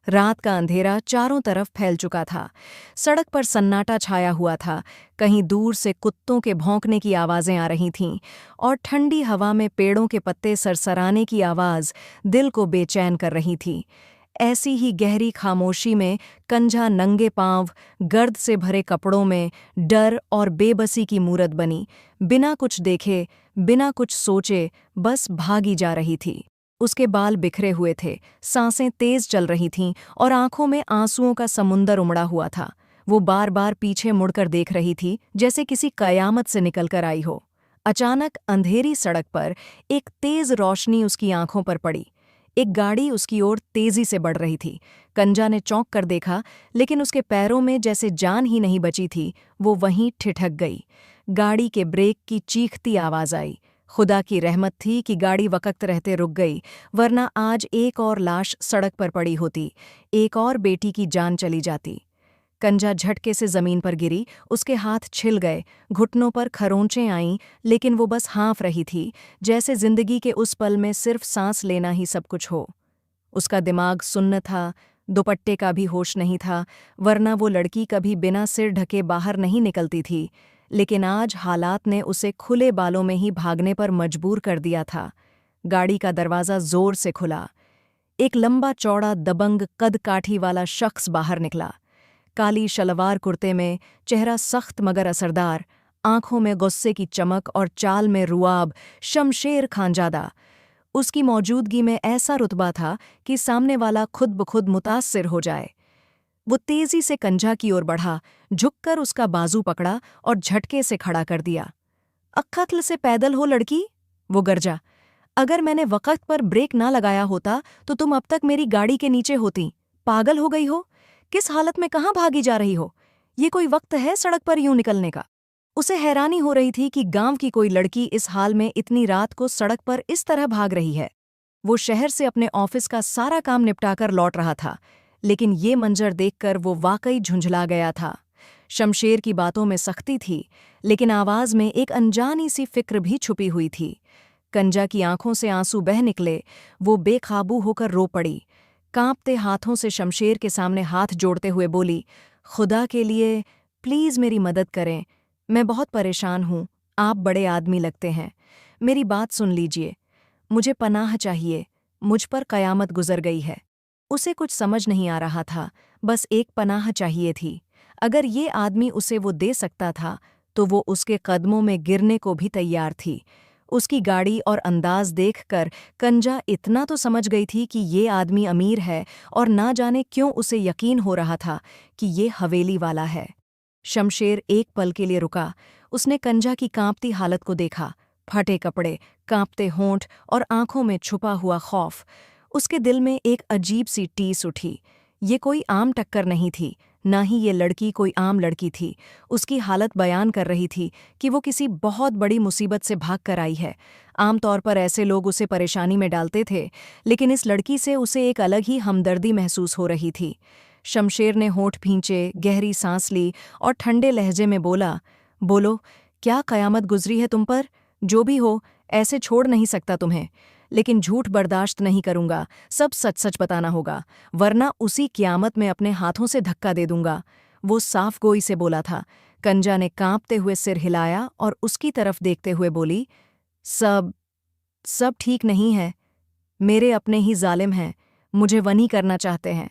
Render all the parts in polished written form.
रात का अंधेरा चारों तरफ फैल चुका था। सड़क पर सन्नाटा छाया हुआ था। कहीं दूर से कुत्तों के भौंकने की आवाज़ें आ रही थीं और ठंडी हवा में पेड़ों के पत्ते सरसराने की आवाज़ दिल को बेचैन कर रही थी। ऐसी ही गहरी खामोशी में कंझा नंगे पांव, गर्द से भरे कपड़ों में, डर और बेबसी की मूरत बनी, बिना कुछ देखे, बिना कुछ सोचे, बस भागी जा रही थी। उसके बाल बिखरे हुए थे, सांसें तेज चल रही थीं और आंखों में आंसुओं का समुंदर उमड़ा हुआ था। वो बार बार पीछे मुड़कर देख रही थी, जैसे किसी कयामत से निकलकर आई हो। अचानक अंधेरी सड़क पर एक तेज रोशनी उसकी आंखों पर पड़ी। एक गाड़ी उसकी ओर तेजी से बढ़ रही थी। कंजा ने चौंक कर देखा, लेकिन उसके पैरों में जैसे जान ही नहीं बची थी। वो वहीं ठिठक गई। गाड़ी के ब्रेक की चीखती आवाज आई। खुदा की रहमत थी कि गाड़ी वक्त रहते रुक गई, वरना आज एक और लाश सड़क पर पड़ी होती, एक और बेटी की जान चली जाती। कंजा झटके से जमीन पर गिरी, उसके हाथ छिल गए, घुटनों पर खरोंचें आईं, लेकिन वो बस हाँफ रही थी, जैसे जिंदगी के उस पल में सिर्फ सांस लेना ही सब कुछ हो। उसका दिमाग सुन्न था, दुपट्टे का भी होश नहीं था, वरना वो लड़की कभी बिना सिर ढके बाहर नहीं निकलती थी। लेकिन आज हालात ने उसे खुले बालों में ही भागने पर मजबूर कर दिया था। गाड़ी का दरवाज़ा जोर से खुला। एक लंबा चौड़ा दबंग कद काठी वाला शख्स बाहर निकला। काली शलवार कुर्ते में, चेहरा सख्त मगर असरदार, आंखों में गुस्से की चमक और चाल में रुआब, शमशेर खानजादा। उसकी मौजूदगी में ऐसा रुतबा था कि सामने वाला खुद ब खुद मुतासिर हो जाए। वो तेजी से कंजा की ओर बढ़ा, झुककर उसका बाजू पकड़ा और झटके से खड़ा कर दिया। अक्खत्ल से पैदल हो लड़की, वो गरजा। अगर मैंने वक़्त पर ब्रेक ना लगाया होता तो तुम अब तक मेरी गाड़ी के नीचे होती। पागल हो गई हो? किस हालत में कहाँ भागी जा रही हो? ये कोई वक्त है सड़क पर यूं निकलने का? उसे हैरानी हो रही थी कि गांव की कोई लड़की इस हाल में इतनी रात को सड़क पर इस तरह भाग रही है। वो शहर से अपने ऑफिस का सारा काम निपटाकर लौट रहा था, लेकिन ये मंजर देखकर वो वाकई झुंझला गया था। शमशेर की बातों में सख्ती थी, लेकिन आवाज में एक अनजानी सी फिक्र भी छुपी हुई थी। कंजा की आंखों से आंसू बह निकले। वो बेकाबू होकर रो पड़ी। कांपते हाथों से शमशेर के सामने हाथ जोड़ते हुए बोली, खुदा के लिए प्लीज़ मेरी मदद करें। मैं बहुत परेशान हूँ, आप बड़े आदमी लगते हैं। मेरी बात सुन लीजिए। मुझे पनाह चाहिए, मुझ पर कयामत गुजर गई है। उसे कुछ समझ नहीं आ रहा था, बस एक पनाह चाहिए थी। अगर ये आदमी उसे वो दे सकता था, तो वो उसके कदमों में गिरने को भी तैयार थी। उसकी गाड़ी और अंदाज देखकर कंजा इतना तो समझ गई थी कि ये आदमी अमीर है, और ना जाने क्यों उसे यकीन हो रहा था कि ये हवेली वाला है। शमशेर एक पल के लिए रुका। उसने कंजा की कांपती हालत को देखा, फटे कपड़े, कांपते होंठ और आंखों में छुपा हुआ खौफ। उसके दिल में एक अजीब सी टीस उठी। ये कोई आम टक्कर नहीं थी, ना ही ये लड़की कोई आम लड़की थी। उसकी हालत बयान कर रही थी कि वो किसी बहुत बड़ी मुसीबत से भाग कर आई है। आमतौर पर ऐसे लोग उसे परेशानी में डालते थे, लेकिन इस लड़की से उसे एक अलग ही हमदर्दी महसूस हो रही थी। शमशेर ने होंठ भींचे, गहरी सांस ली और ठंडे लहजे में बोला, बोलो, क्या कयामत गुजरी है तुम पर? जो भी हो, ऐसे छोड़ नहीं सकता तुम्हें, लेकिन झूठ बर्दाश्त नहीं करूंगा। सब सच सच बताना होगा, वरना उसी क़यामत में अपने हाथों से धक्का दे दूंगा। वो साफ गोई से बोला था। कंजा ने कांपते हुए सिर हिलाया और उसकी तरफ देखते हुए बोली, सब सब ठीक नहीं है। मेरे अपने ही जालिम हैं, मुझे वनी करना चाहते हैं।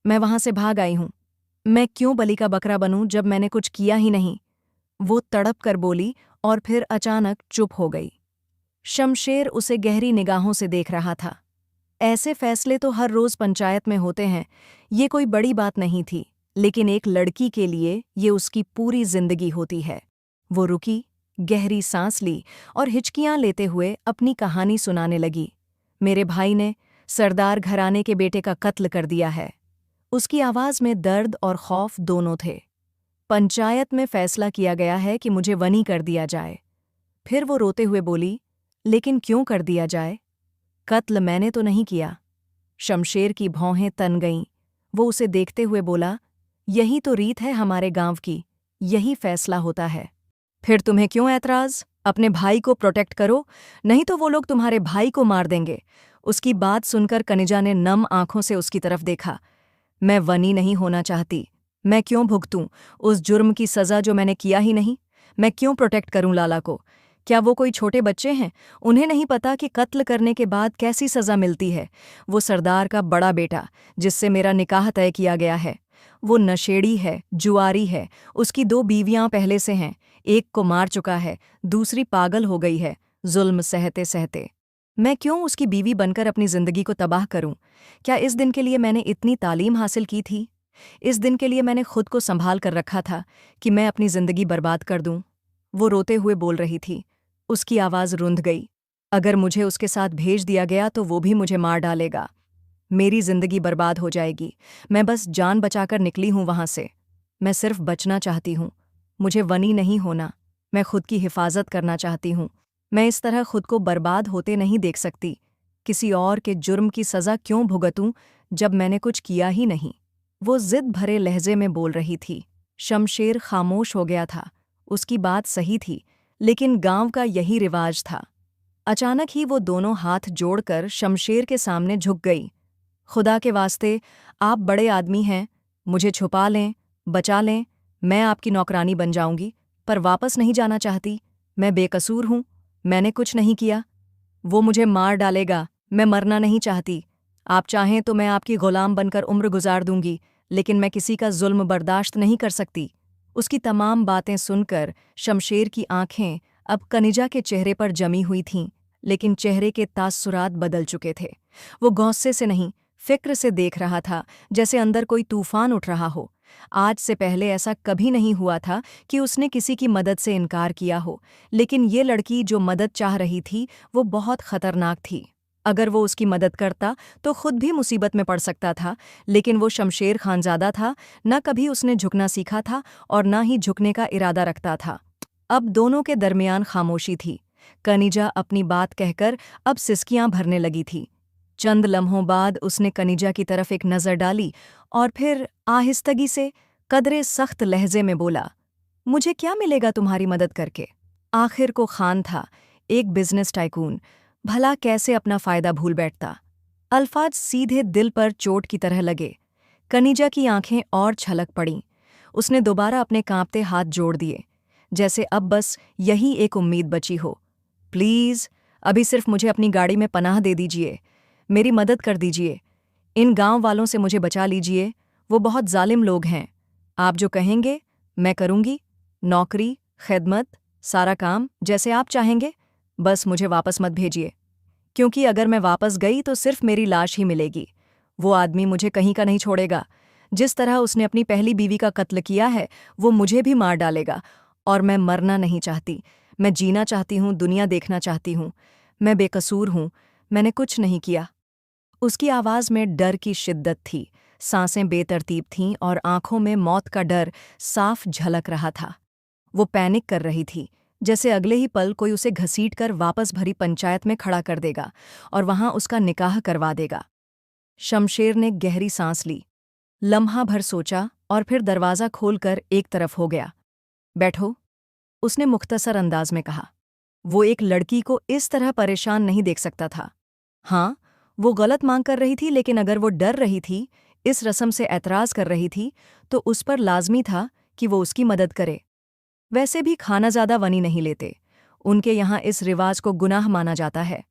मैं वहां से भाग आई हूं। मैं क्यों बलि का बकरा बनूं जब मैंने कुछ किया ही नहीं? वो तड़प कर बोली और फिर अचानक चुप हो गई। शमशेर उसे गहरी निगाहों से देख रहा था। ऐसे फैसले तो हर रोज पंचायत में होते हैं, ये कोई बड़ी बात नहीं थी, लेकिन एक लड़की के लिए ये उसकी पूरी जिंदगी होती है। वो रुकी, गहरी सांस ली और हिचकियां लेते हुए अपनी कहानी सुनाने लगी। मेरे भाई ने सरदार घराने के बेटे का कत्ल कर दिया है। उसकी आवाज में दर्द और खौफ दोनों थे। पंचायत में फैसला किया गया है कि मुझे वनी कर दिया जाए। फिर वो रोते हुए बोली, लेकिन क्यों कर दिया जाए? कत्ल मैंने तो नहीं किया। शमशेर की भौहें तन गईं। वो उसे देखते हुए बोला, यही तो रीत है हमारे गांव की, यही फैसला होता है। फिर तुम्हें क्यों ऐतराज? अपने भाई को प्रोटेक्ट करो, नहीं तो वो लोग तुम्हारे भाई को मार देंगे। उसकी बात सुनकर कनिजा ने नम आंखों से उसकी तरफ देखा। मैं वनी नहीं होना चाहती। मैं क्यों भुगतूं उस जुर्म की सज़ा जो मैंने किया ही नहीं? मैं क्यों प्रोटेक्ट करूं लाला को? क्या वो कोई छोटे बच्चे हैं? उन्हें नहीं पता कि कत्ल करने के बाद कैसी सज़ा मिलती है। वो सरदार का बड़ा बेटा, जिससे मेरा निकाह तय किया गया है, वो नशेड़ी है, जुआरी है। उसकी 2 बीवियां पहले से हैं। एक को मार चुका है, दूसरी पागल हो गई है, जुल्म सहते सहते। मैं क्यों उसकी बीवी बनकर अपनी जिंदगी को तबाह करूं? क्या इस दिन के लिए मैंने इतनी तालीम हासिल की थी? इस दिन के लिए मैंने खुद को संभाल कर रखा था कि मैं अपनी जिंदगी बर्बाद कर दूं? वो रोते हुए बोल रही थी। उसकी आवाज़ रुंध गई। अगर मुझे उसके साथ भेज दिया गया तो वो भी मुझे मार डालेगा। मेरी जिंदगी बर्बाद हो जाएगी। मैं बस जान बचाकर निकली हूं वहां से। मैं सिर्फ बचना चाहती हूं। मुझे वनी नहीं होना। मैं खुद की हिफाजत करना चाहती हूं। मैं इस तरह खुद को बर्बाद होते नहीं देख सकती। किसी और के जुर्म की सज़ा क्यों भुगतूं जब मैंने कुछ किया ही नहीं? वो जिद भरे लहजे में बोल रही थी। शमशेर खामोश हो गया था। उसकी बात सही थी, लेकिन गांव का यही रिवाज था। अचानक ही वो दोनों हाथ जोड़कर शमशेर के सामने झुक गई। खुदा के वास्ते, आप बड़े आदमी हैं, मुझे छुपा लें, बचा लें, मैं आपकी नौकरानी बन जाऊंगी, पर वापस नहीं जाना चाहती। मैं बेकसूर हूं, मैंने कुछ नहीं किया। वो मुझे मार डालेगा, मैं मरना नहीं चाहती। आप चाहें तो मैं आपकी गुलाम बनकर उम्र गुजार दूंगी, लेकिन मैं किसी का जुल्म बर्दाश्त नहीं कर सकती। उसकी तमाम बातें सुनकर शमशेर की आंखें अब कनिजा के चेहरे पर जमी हुई थीं, लेकिन चेहरे के तासुरात बदल चुके थे। वो गौस्से से नहीं, फिक्र से देख रहा था, जैसे अंदर कोई तूफान उठ रहा हो। आज से पहले ऐसा कभी नहीं हुआ था कि उसने किसी की मदद से इनकार किया हो, लेकिन ये लड़की जो मदद चाह रही थी वो बहुत खतरनाक थी। अगर वो उसकी मदद करता तो खुद भी मुसीबत में पड़ सकता था, लेकिन वो शमशेर खानजादा था, न कभी उसने झुकना सीखा था और न ही झुकने का इरादा रखता था। अब दोनों के दरमियान खामोशी थी। कनिजा अपनी बात कहकर अब सिसकियां भरने लगी थी। चंद लम्हों बाद उसने कनिजा की तरफ एक नज़र डाली और फिर आहिस्तगी से कदरे सख्त लहजे में बोला, मुझे क्या मिलेगा तुम्हारी मदद करके? आखिर को खान था, एक बिजनेस टाइकून, भला कैसे अपना फायदा भूल बैठता? अल्फाज सीधे दिल पर चोट की तरह लगे। कनिजा की आंखें और छलक पड़ीं। उसने दोबारा अपने कांपते हाथ जोड़ दिए, जैसे अब बस यही एक उम्मीद बची हो। प्लीज़, अभी सिर्फ मुझे अपनी गाड़ी में पनाह दे दीजिए। मेरी मदद कर दीजिए। इन गांव वालों से मुझे बचा लीजिए। वो बहुत जालिम लोग हैं। आप जो कहेंगे, मैं करूंगी। नौकरी, खिदमत, सारा काम जैसे आप चाहेंगे। बस मुझे वापस मत भेजिए, क्योंकि अगर मैं वापस गई तो सिर्फ मेरी लाश ही मिलेगी। वो आदमी मुझे कहीं का नहीं छोड़ेगा। जिस तरह उसने अपनी पहली बीवी का कत्ल किया है, वो मुझे भी मार डालेगा। और मैं मरना नहीं चाहती। मैं जीना चाहती हूँ, दुनिया देखना चाहती हूँ। मैं बेकसूर हूँ, मैंने कुछ नहीं किया। उसकी आवाज़ में डर की शिद्दत थी, सांसें बेतरतीब थीं और आंखों में मौत का डर साफ झलक रहा था। वो पैनिक कर रही थी, जैसे अगले ही पल कोई उसे घसीटकर वापस भरी पंचायत में खड़ा कर देगा और वहां उसका निकाह करवा देगा। शमशेर ने गहरी सांस ली, लम्हा भर सोचा और फिर दरवाज़ा खोलकर एक तरफ हो गया। बैठो, उसने मुख्तसर अंदाज में कहा। वो एक लड़की को इस तरह परेशान नहीं देख सकता था। हाँ, वो गलत मांग कर रही थी, लेकिन अगर वो डर रही थी, इस रस्म से ऐतराज़ कर रही थी, तो उस पर लाजमी था कि वो उसकी मदद करे। वैसे भी खानाज़ादा वनी नहीं लेते। उनके यहाँ इस रिवाज को गुनाह माना जाता है।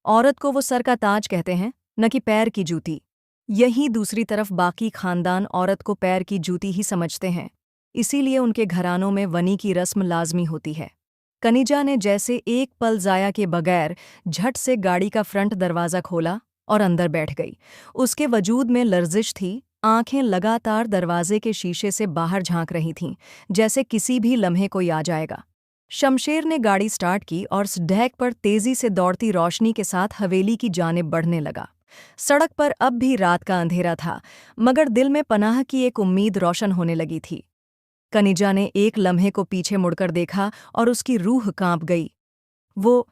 औरत को वो सर का ताज कहते हैं, न कि पैर की जूती। यही दूसरी तरफ बाकी खानदान औरत को पैर की जूती ही समझते हैं। इसीलिए उनके घरानों में वनी की रस्म लाजमी होती है। कनिजा ने जैसे एक पल ज़ाया के बगैर झट से गाड़ी का फ्रंट दरवाज़ा खोला और अंदर बैठ गई। उसके वजूद में लर्जिश थी, आंखें लगातार दरवाजे के शीशे से बाहर झांक रही थीं, जैसे किसी भी लम्हे कोई आ जाएगा। शमशेर ने गाड़ी स्टार्ट की और सड़क पर तेजी से दौड़ती रोशनी के साथ हवेली की जानिब बढ़ने लगा। सड़क पर अब भी रात का अंधेरा था, मगर दिल में पनाह की एक उम्मीद रोशन होने लगी थी। कनिजा ने एक लम्हे को पीछे मुड़कर देखा और उसकी रूह कांप गई। वो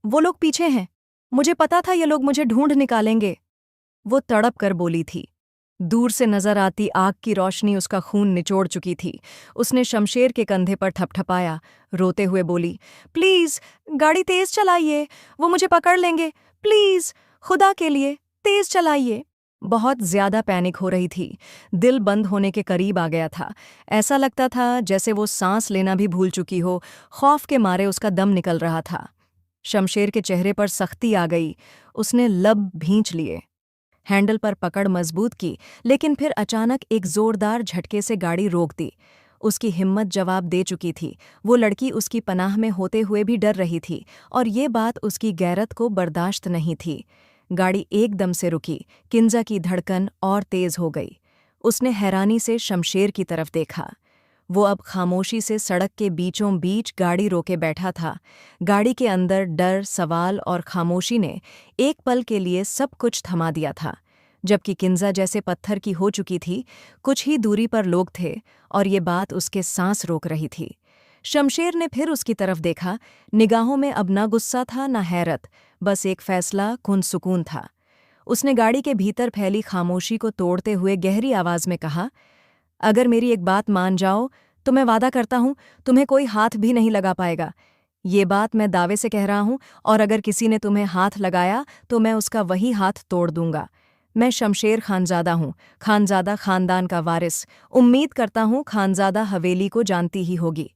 लोग पीछे हैं। मुझे पता था ये लोग मुझे ढूंढ निकालेंगे। वो तड़प कर बोली थी। दूर से नजर आती आग की रोशनी उसका खून निचोड़ चुकी थी। उसने शमशेर के कंधे पर थपथपाया, रोते हुए बोली, प्लीज, गाड़ी तेज चलाइए, वो मुझे पकड़ लेंगे। प्लीज, खुदा के लिए तेज चलाइए। बहुत ज्यादा पैनिक हो रही थी। दिल बंद होने के करीब आ गया था। ऐसा लगता था जैसे वो सांस लेना भी भूल चुकी हो। खौफ के मारे उसका दम निकल रहा था। शमशेर के चेहरे पर सख्ती आ गई। उसने लब भींच लिए, हैंडल पर पकड़ मजबूत की, लेकिन फिर अचानक एक जोरदार झटके से गाड़ी रोक दी। उसकी हिम्मत जवाब दे चुकी थी। वो लड़की उसकी पनाह में होते हुए भी डर रही थी, और ये बात उसकी गैरत को बर्दाश्त नहीं थी। गाड़ी एकदम से रुकी। किंजा की धड़कन और तेज हो गई। उसने हैरानी से शमशेर की तरफ देखा। वो अब खामोशी से सड़क के बीचों बीच गाड़ी रोके बैठा था। गाड़ी के अंदर डर, सवाल और खामोशी ने एक पल के लिए सब कुछ थमा दिया था। जबकि किंजा जैसे पत्थर की हो चुकी थी। कुछ ही दूरी पर लोग थे, और ये बात उसके सांस रोक रही थी। शमशेर ने फिर उसकी तरफ देखा। निगाहों में अब ना गुस्सा था, ना हैरत, बस एक फैसला कुन सुकून था। उसने गाड़ी के भीतर फैली खामोशी को तोड़ते हुए गहरी आवाज में कहा, अगर मेरी एक बात मान जाओ तो मैं वादा करता हूं तुम्हें कोई हाथ भी नहीं लगा पाएगा। ये बात मैं दावे से कह रहा हूं, और अगर किसी ने तुम्हें हाथ लगाया तो मैं उसका वही हाथ तोड़ दूंगा। मैं शमशेर खानजादा हूं, खानजादा खानदान का वारिस। उम्मीद करता हूं खानजादा हवेली को जानती ही होगी।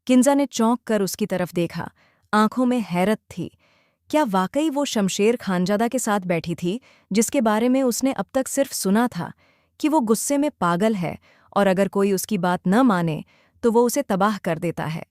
किंजा ने चौंक कर उसकी तरफ देखा। आंखों में हैरत थी। क्या वाकई वो शमशेर खानजादा के साथ बैठी थी, जिसके बारे में उसने अब तक सिर्फ सुना था कि वो गुस्से में पागल है, और अगर कोई उसकी बात न माने तो वो उसे तबाह कर देता है।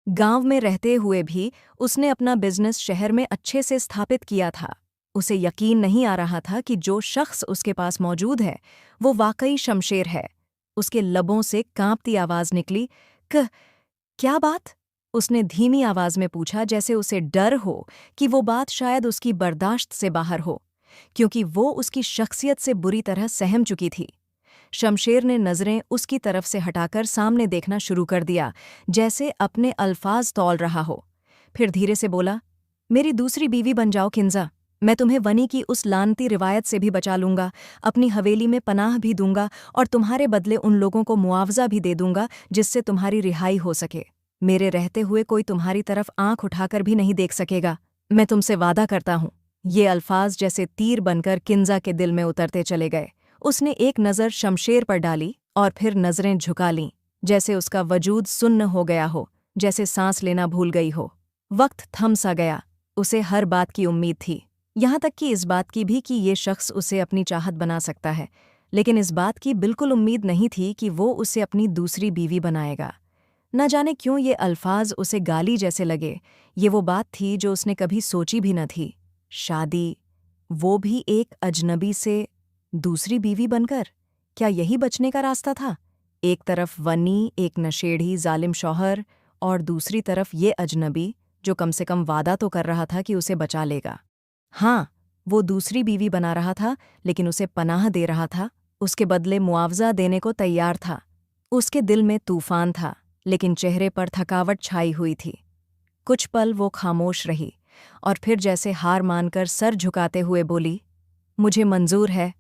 गांव में रहते हुए भी उसने अपना बिजनेस शहर में अच्छे से स्थापित किया था। उसे यकीन नहीं आ रहा था कि जो शख्स उसके पास मौजूद है वो वाकई शमशेर है। उसके लबों से कांपती आवाज निकली, क्या बात? उसने धीमी आवाज में पूछा, जैसे उसे डर हो कि वो बात शायद उसकी बर्दाश्त से बाहर हो, क्योंकि वो उसकी शख्सियत से बुरी तरह सहम चुकी थी। शमशेर ने नजरें उसकी तरफ से हटाकर सामने देखना शुरू कर दिया, जैसे अपने अल्फाज तौल रहा हो। फिर धीरे से बोला, मेरी दूसरी बीवी बन जाओ किंजा। मैं तुम्हें वनी की उस लानती रिवायत से भी बचा लूंगा, अपनी हवेली में पनाह भी दूंगा, और तुम्हारे बदले उन लोगों को मुआवजा भी दे दूंगा जिससे तुम्हारी रिहाई हो सके। मेरे रहते हुए कोई तुम्हारी तरफ आंख उठाकर भी नहीं देख सकेगा। मैं तुमसे वादा करता हूं। ये अल्फाज जैसे तीर बनकर किंजा के दिल में उतरते चले गए। उसने एक नज़र शमशेर पर डाली और फिर नज़रें झुका लीं, जैसे उसका वजूद सुन्न हो गया हो, जैसे सांस लेना भूल गई हो। वक्त थम सा गया। उसे हर बात की उम्मीद थी, यहाँ तक कि इस बात की भी कि ये शख्स उसे अपनी चाहत बना सकता है, लेकिन इस बात की बिल्कुल उम्मीद नहीं थी कि वो उसे अपनी दूसरी बीवी बनाएगा। न जाने क्यों ये अल्फाज उसे गाली जैसे लगे। ये वो बात थी जो उसने कभी सोची भी न थी। शादी, वो भी एक अजनबी से, दूसरी बीवी बनकर। क्या यही बचने का रास्ता था? एक तरफ वनी, एक नशेड़ी जालिम शौहर, और दूसरी तरफ ये अजनबी जो कम से कम वादा तो कर रहा था कि उसे बचा लेगा। हाँ, वो दूसरी बीवी बना रहा था, लेकिन उसे पनाह दे रहा था, उसके बदले मुआवजा देने को तैयार था। उसके दिल में तूफान था, लेकिन चेहरे पर थकावट छाई हुई थी। कुछ पल वो खामोश रही, और फिर जैसे हार मानकर सर झुकाते हुए बोली, मुझे मंजूर है,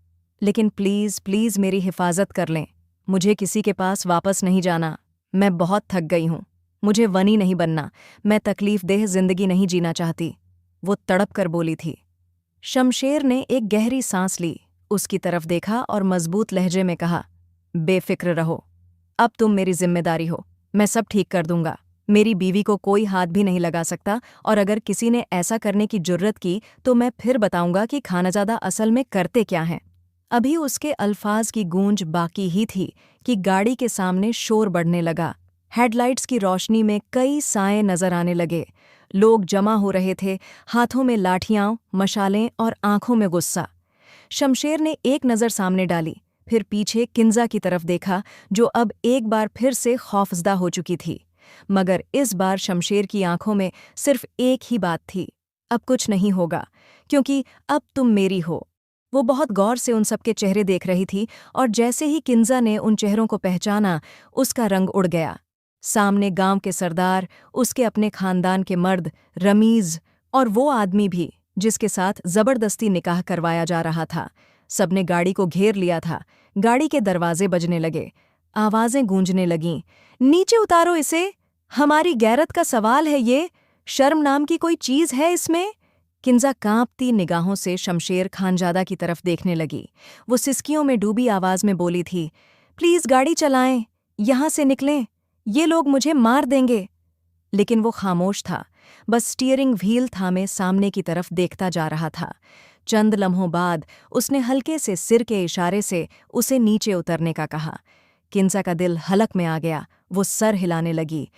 लेकिन प्लीज़ प्लीज़ मेरी हिफाजत कर लें। मुझे किसी के पास वापस नहीं जाना। मैं बहुत थक गई हूँ। मुझे वनी नहीं बनना। मैं तकलीफदेह जिंदगी नहीं जीना चाहती। वो तड़प कर बोली थी। शमशेर ने एक गहरी सांस ली, उसकी तरफ देखा और मजबूत लहजे में कहा, बेफिक्र रहो। अब तुम मेरी जिम्मेदारी हो। मैं सब ठीक कर दूंगा। मेरी बीवी को कोई हाथ भी नहीं लगा सकता, और अगर किसी ने ऐसा करने की जुर्रत की तो मैं फिर बताऊंगा कि खानाजादा असल में करते क्या हैं। अभी उसके अल्फाज की गूंज बाकी ही थी कि गाड़ी के सामने शोर बढ़ने लगा। हेडलाइट्स की रोशनी में कई साए नजर आने लगे। लोग जमा हो रहे थे, हाथों में लाठियां, मशालें और आंखों में गुस्सा। शमशेर ने एक नज़र सामने डाली, फिर पीछे किंजा की तरफ देखा, जो अब एक बार फिर से खौफजदा हो चुकी थी। मगर इस बार शमशेर की आंखों में सिर्फ एक ही बात थी, अब कुछ नहीं होगा, क्योंकि अब तुम मेरी हो। वो बहुत गौर से उन सबके चेहरे देख रही थी, और जैसे ही किंजा ने उन चेहरों को पहचाना, उसका रंग उड़ गया। सामने गांव के सरदार, उसके अपने खानदान के मर्द, रमीज, और वो आदमी भी जिसके साथ जबरदस्ती निकाह करवाया जा रहा था। सबने गाड़ी को घेर लिया था। गाड़ी के दरवाजे बजने लगे, आवाजें गूंजने लगीं, नीचे उतारो इसे, हमारी गैरत का सवाल है ये, शर्म नाम की कोई चीज है इसमें? किंजा कांपती निगाहों से शमशेर खानजादा की तरफ देखने लगी। वो सिसकियों में डूबी आवाज में बोली थी, प्लीज गाड़ी चलाएं, यहां से निकलें, ये लोग मुझे मार देंगे। लेकिन वो खामोश था, बस स्टीयरिंग व्हील थामे सामने की तरफ देखता जा रहा था। चंद लम्हों बाद उसने हल्के से सिर के इशारे से उसे नीचे उतरने का कहा। किंजा का दिल हलक में आ गया, वो सर हिलाने लगी।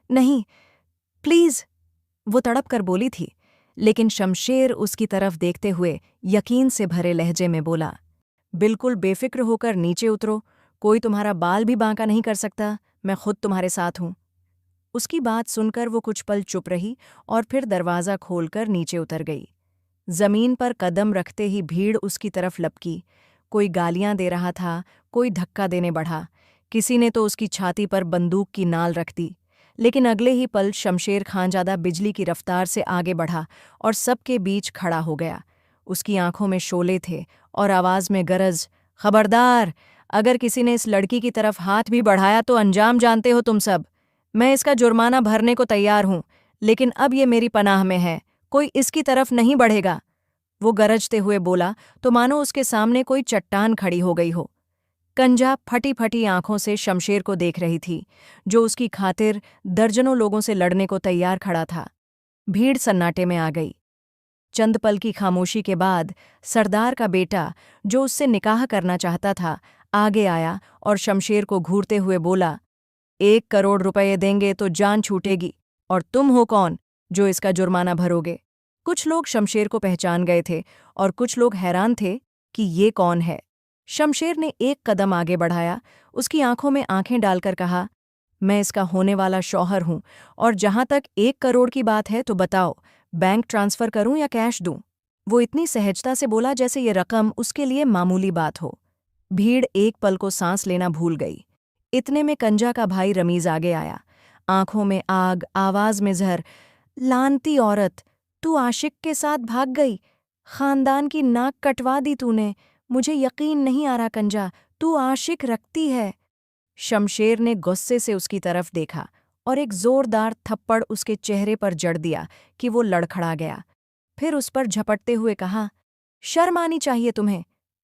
नहीं, प्लीज, वो तड़प कर बोली थी। लेकिन शमशेर उसकी तरफ देखते हुए यकीन से भरे लहजे में बोला, बिल्कुल बेफिक्र होकर नीचे उतरो, कोई तुम्हारा बाल भी बांका नहीं कर सकता, मैं खुद तुम्हारे साथ हूं। उसकी बात सुनकर वो कुछ पल चुप रही और फिर दरवाज़ा खोलकर नीचे उतर गई। जमीन पर कदम रखते ही भीड़ उसकी तरफ लपकी। कोई गालियां दे रहा था, कोई धक्का देने बढ़ा, किसी ने तो उसकी छाती पर बंदूक की नाल रख दी। लेकिन अगले ही पल शमशेर खानजादा बिजली की रफ्तार से आगे बढ़ा और सबके बीच खड़ा हो गया। उसकी आंखों में शोले थे और आवाज में गरज, खबरदार, अगर किसी ने इस लड़की की तरफ हाथ भी बढ़ाया तो अंजाम जानते हो तुम सब। मैं इसका जुर्माना भरने को तैयार हूं, लेकिन अब ये मेरी पनाह में है, कोई इसकी तरफ नहीं बढ़ेगा। वो गरजते हुए बोला तो मानो उसके सामने कोई चट्टान खड़ी हो गई हो। कंजा फटी फटी आंखों से शमशेर को देख रही थी, जो उसकी खातिर दर्जनों लोगों से लड़ने को तैयार खड़ा था। भीड़ सन्नाटे में आ गई। चंद पल की खामोशी के बाद सरदार का बेटा, जो उससे निकाह करना चाहता था, आगे आया और शमशेर को घूरते हुए बोला, 1 करोड़ रुपये देंगे तो जान छूटेगी, और तुम हो कौन जो इसका जुर्माना भरोगे? कुछ लोग शमशेर को पहचान गए थे और कुछ लोग हैरान थे कि ये कौन है। शमशेर ने एक कदम आगे बढ़ाया, उसकी आंखों में आंखें डालकर कहा, मैं इसका होने वाला शौहर हूं, और जहां तक 1 करोड़ की बात है तो बताओ, बैंक ट्रांसफर करूं या कैश दूं? वो इतनी सहजता से बोला जैसे ये रकम उसके लिए मामूली बात हो। भीड़ एक पल को सांस लेना भूल गई। इतने में कंजा का भाई रमीज आगे आया, आंखों में आग, आवाज में जहर। लानती औरत, तू आशिक के साथ भाग गई, खानदान की नाक कटवा दी तूने। मुझे यकीन नहीं आ रहा कंजा, तू आशिक रखती है। शमशेर ने गुस्से से उसकी तरफ देखा और एक जोरदार थप्पड़ उसके चेहरे पर जड़ दिया कि वो लड़खड़ा गया। फिर उस पर झपटते हुए कहा, शर्म आनी चाहिए तुम्हें,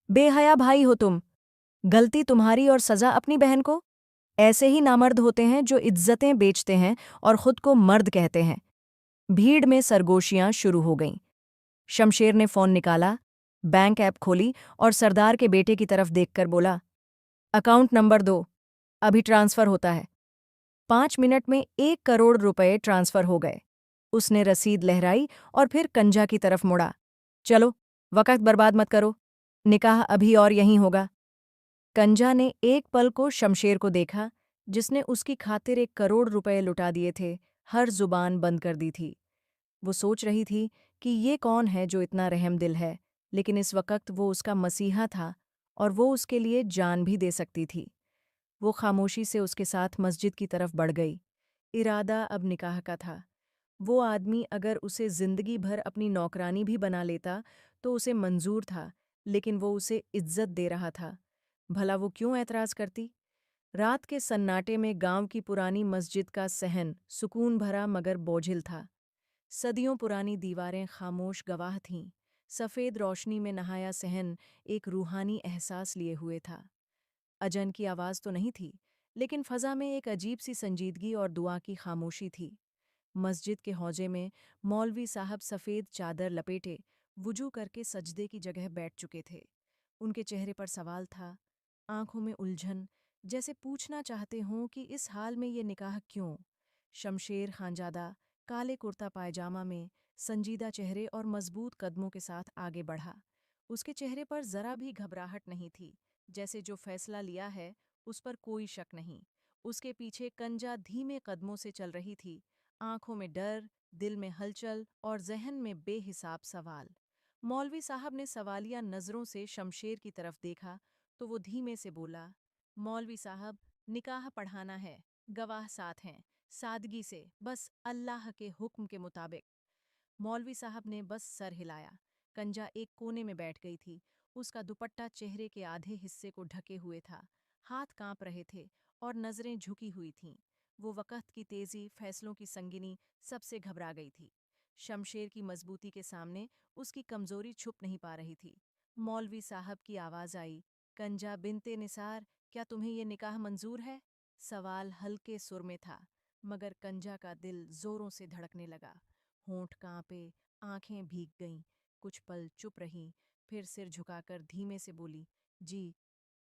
बेहया भाई हो तुम। गलती तुम्हारी और सजा अपनी बहन को। ऐसे ही नामर्द होते हैं जो इज्जतें बेचते हैं और खुद को मर्द कहते हैं। भीड़ में सरगोशियां शुरू हो गईं। शमशेर ने फोन निकाला, बैंक ऐप खोली और सरदार के बेटे की तरफ देखकर बोला, अकाउंट नंबर दो, अभी ट्रांसफर होता है। 5 मिनट में 1 करोड़ रुपए ट्रांसफर हो गए। उसने रसीद लहराई और फिर कंजा की तरफ मुड़ा। चलो, वक्त बर्बाद मत करो, निकाह अभी और यहीं होगा। कंजा ने एक पल को शमशेर को देखा, जिसने उसकी खातिर 1 करोड़ रुपए लुटा दिए थे, हर जुबान बंद कर दी थी। वो सोच रही थी कि ये कौन है जो इतना रहमदिल है, लेकिन इस वक्त वो उसका मसीहा था और वो उसके लिए जान भी दे सकती थी। वो खामोशी से उसके साथ मस्जिद की तरफ बढ़ गई। इरादा अब निकाह का था। वो आदमी अगर उसे जिंदगी भर अपनी नौकरानी भी बना लेता तो उसे मंजूर था, लेकिन वो उसे इज्जत दे रहा था। भला वो क्यों ऐतराज करती? रात के सन्नाटे में गांव की पुरानी मस्जिद का सहन सुकून भरा मगर बोझिल था। सदियों पुरानी दीवारें खामोश गवाह थीं। सफ़ेद रोशनी में नहाया सहन एक रूहानी एहसास लिए हुए था। अजन की आवाज़ तो नहीं थी, लेकिन फ़ज़ा में एक अजीब सी संजीदगी और दुआ की खामोशी थी। मस्जिद के हौजे में मौलवी साहब सफ़ेद चादर लपेटे वुजू करके सजदे की जगह बैठ चुके थे। उनके चेहरे पर सवाल था, आंखों में उलझन, जैसे पूछना चाहते हों कि इस हाल में ये निकाह क्यों। शमशेर खानजादा काले कुर्ता पायजामा में संजीदा चेहरे और मजबूत कदमों के साथ आगे बढ़ा। उसके चेहरे पर जरा भी घबराहट नहीं थी, जैसे जो फैसला लिया है उस पर कोई शक नहीं। उसके पीछे कंजा धीमे कदमों से चल रही थी, आंखों में डर, दिल में हलचल और जहन में बेहिसाब सवाल। मौलवी साहब ने सवालिया नजरों से शमशेर की तरफ देखा तो वो धीमे से बोला, मौलवी साहब, निकाह पढ़ाना है, गवाह साथ हैं, सादगी से, बस अल्लाह के हुक्म के मुताबिक। मौलवी साहब ने बस सर हिलाया। कंजा एक कोने में बैठ गई थी। उसका दुपट्टा चेहरे के आधे हिस्से को ढके हुए था। हाथ कांप रहे थे और नजरें झुकी हुई थीं। वो वक़्त की तेजी, फैसलों की संगिनी, सबसे घबरा गई थी। शमशेर की मजबूती के सामने उसकी कमजोरी छुप नहीं पा रही थी। मौलवी साहब की आवाज आई, कंजा बिनते निसार, क्या तुम्हें ये निकाह मंजूर है? सवाल हल्के सुर में था, मगर कंजा का दिल जोरों से धड़कने लगा। होंठ कांपे, आंखें भीग गईं। कुछ पल चुप रही, फिर सिर झुकाकर धीमे से बोली, जी,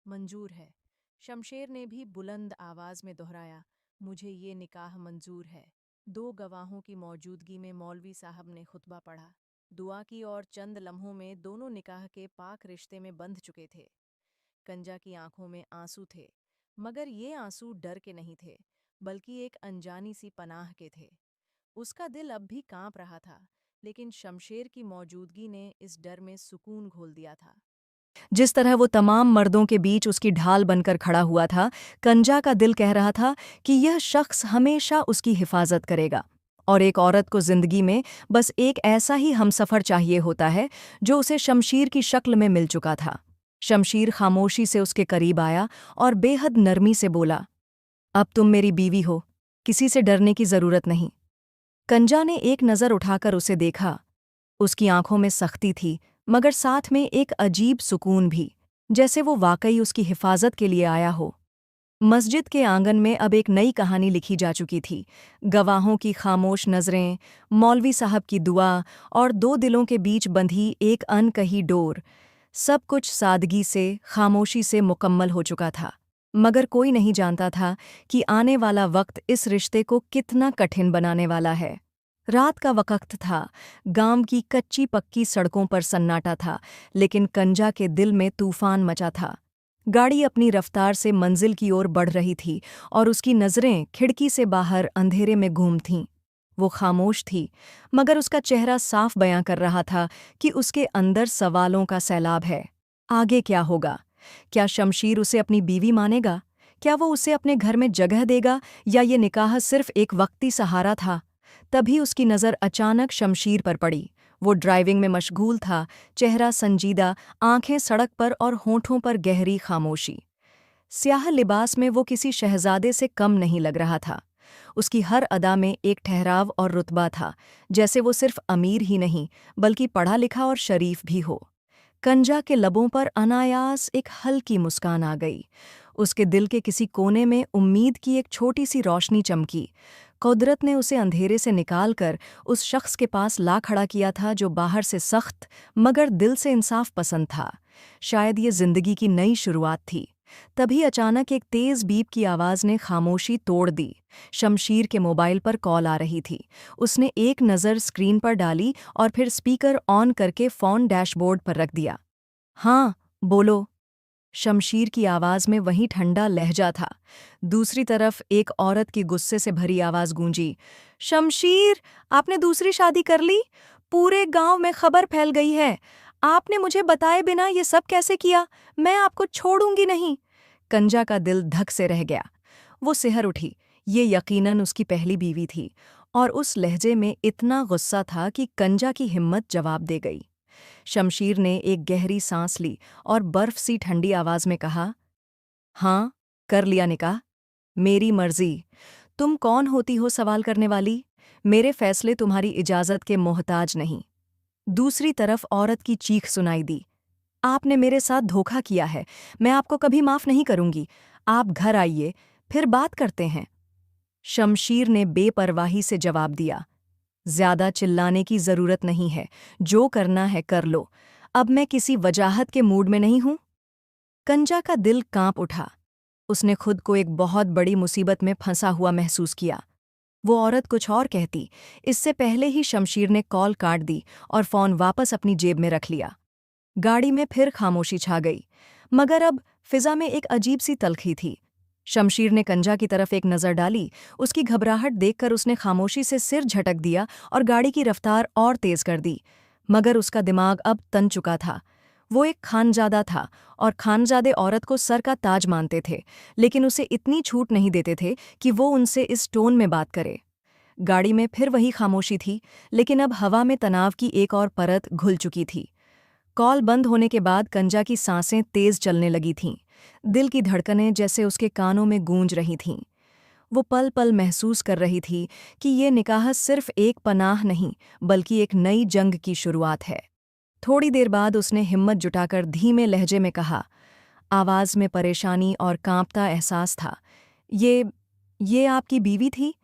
मंजूर है। शमशेर ने भी बुलंद आवाज में दोहराया, मुझे ये निकाह मंजूर है। दो गवाहों की मौजूदगी में मौलवी साहब ने खुतबा पढ़ा। दुआ की और चंद लम्हों में दोनों निकाह के पाक रिश्ते में बंध चुके थे। कंजा की आंखों में आंसू थे, मगर ये आंसू डर के नहीं थे, बल्कि एक अनजानी सी पनाह के थे। उसका दिल अब भी कांप रहा था, लेकिन शमशेर की मौजूदगी ने इस डर में सुकून घोल दिया था। जिस तरह वो तमाम मर्दों के बीच उसकी ढाल बनकर खड़ा हुआ था, कंजा का दिल कह रहा था कि यह शख्स हमेशा उसकी हिफाजत करेगा। और एक औरत को जिंदगी में बस एक ऐसा ही हमसफर चाहिए होता है जो उसे शमशीर की शक्ल में मिल चुका था। शमशीर खामोशी से उसके करीब आया और बेहद नरमी से बोला, अब तुम मेरी बीवी हो, किसी से डरने की जरूरत नहीं। कंजा ने एक नज़र उठाकर उसे देखा। उसकी आंखों में सख्ती थी, मगर साथ में एक अजीब सुकून भी, जैसे वो वाकई उसकी हिफाजत के लिए आया हो। मस्जिद के आंगन में अब एक नई कहानी लिखी जा चुकी थी। गवाहों की खामोश नज़रें, मौलवी साहब की दुआ और दो दिलों के बीच बंधी एक अनकही डोर। सब कुछ सादगी से, खामोशी से मुकम्मल हो चुका था। मगर कोई नहीं जानता था कि आने वाला वक्त इस रिश्ते को कितना कठिन बनाने वाला है। रात का वक्त था, गांव की कच्ची पक्की सड़कों पर सन्नाटा था, लेकिन कंजा के दिल में तूफान मचा था। गाड़ी अपनी रफ्तार से मंजिल की ओर बढ़ रही थी और उसकी नज़रें खिड़की से बाहर अंधेरे में घूम थीं। वो खामोश थी, मगर उसका चेहरा साफ बयां कर रहा था कि उसके अंदर सवालों का सैलाब है। आगे क्या होगा? क्या शमशीर उसे अपनी बीवी मानेगा? क्या वो उसे अपने घर में जगह देगा, या ये निकाह सिर्फ एक वक्ती सहारा था? तभी उसकी नज़र अचानक शमशीर पर पड़ी। वो ड्राइविंग में मशगूल था, चेहरा संजीदा, आंखें सड़क पर और होंठों पर गहरी खामोशी। स्याह लिबास में वो किसी शहजादे से कम नहीं लग रहा था। उसकी हर अदा में एक ठहराव और रुतबा था, जैसे वो सिर्फ अमीर ही नहीं, बल्कि पढ़ा लिखा और शरीफ भी हो। कंजा के लबों पर अनायास एक हल्की मुस्कान आ गई। उसके दिल के किसी कोने में उम्मीद की एक छोटी सी रोशनी चमकी। कुदरत ने उसे अंधेरे से निकालकर उस शख्स के पास ला खड़ा किया था जो बाहर से सख्त मगर दिल से इंसाफ पसंद था। शायद ये जिंदगी की नई शुरुआत थी। तभी अचानक एक तेज बीप की आवाज ने खामोशी तोड़ दी। शमशीर के मोबाइल पर कॉल आ रही थी। उसने एक नज़र स्क्रीन पर डाली और फिर स्पीकर ऑन करके फ़ोन डैशबोर्ड पर रख दिया। हाँ, बोलो। शमशीर की आवाज में वही ठंडा लहजा था। दूसरी तरफ एक औरत की गुस्से से भरी आवाज गूंजी, शमशीर, आपने दूसरी शादी कर ली? पूरे गांव में खबर फैल गई है। आपने मुझे बताए बिना ये सब कैसे किया? मैं आपको छोड़ूंगी नहीं। कंजा का दिल धक से रह गया। वो सिहर उठी। ये यकीनन उसकी पहली बीवी थी, और उस लहजे में इतना गुस्सा था कि कंजा की हिम्मत जवाब दे गई। शमशीर ने एक गहरी सांस ली और बर्फ सी ठंडी आवाज में कहा, हाँ, कर लिया निकाह। मेरी मर्जी। तुम कौन होती हो सवाल करने वाली? मेरे फैसले तुम्हारी इजाजत के मोहताज नहीं। दूसरी तरफ औरत की चीख सुनाई दी, आपने मेरे साथ धोखा किया है। मैं आपको कभी माफ नहीं करूंगी। आप घर आइए, फिर बात करते हैं। शमशीर ने बेपरवाही से जवाब दिया, ज्यादा चिल्लाने की जरूरत नहीं है। जो करना है कर लो। अब मैं किसी वजाहत के मूड में नहीं हूं। कंजा का दिल कांप उठा। उसने खुद को एक बहुत बड़ी मुसीबत में फंसा हुआ महसूस किया। वो औरत कुछ और कहती, इससे पहले ही शमशीर ने कॉल काट दी और फोन वापस अपनी जेब में रख लिया। गाड़ी में फिर खामोशी छा गई, मगर अब फिजा में एक अजीब सी तलखी थी। शमशीर ने कंजा की तरफ एक नज़र डाली। उसकी घबराहट देखकर उसने खामोशी से सिर झटक दिया और गाड़ी की रफ्तार और तेज कर दी। मगर उसका दिमाग अब तन चुका था। वो एक खानजादा था, और खानजादे औरत को सर का ताज मानते थे, लेकिन उसे इतनी छूट नहीं देते थे कि वो उनसे इस टोन में बात करे। गाड़ी में फिर वही खामोशी थी, लेकिन अब हवा में तनाव की एक और परत घुल चुकी थी। कॉल बंद होने के बाद कंजा की सांसें तेज चलने लगी थीं। दिल की धड़कनें जैसे उसके कानों में गूंज रही थीं। वो पल पल महसूस कर रही थी कि ये निकाह सिर्फ एक पनाह नहीं बल्कि एक नई जंग की शुरुआत है। थोड़ी देर बाद उसने हिम्मत जुटाकर धीमे लहजे में कहा, आवाज़ में परेशानी और कांपता एहसास था। ये आपकी बीवी थी?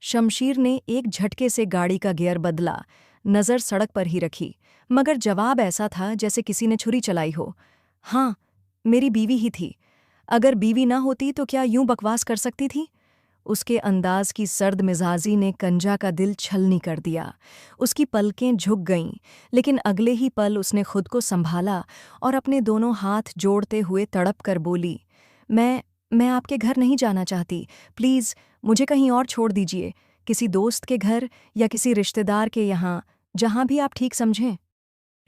शमशीर ने एक झटके से गाड़ी का गियर बदला, नज़र सड़क पर ही रखी, मगर जवाब ऐसा था जैसे किसी ने छुरी चलाई हो। हाँ, मेरी बीवी ही थी। अगर बीवी ना होती तो क्या यूं बकवास कर सकती थी? उसके अंदाज की सर्द मिजाजी ने कंजा का दिल छलनी कर दिया। उसकी पलकें झुक गईं, लेकिन अगले ही पल उसने खुद को संभाला और अपने दोनों हाथ जोड़ते हुए तड़प कर बोली, मैं आपके घर नहीं जाना चाहती। प्लीज़ मुझे कहीं और छोड़ दीजिए, किसी दोस्त के घर या किसी रिश्तेदार के यहाँ, जहाँ भी आप ठीक समझें।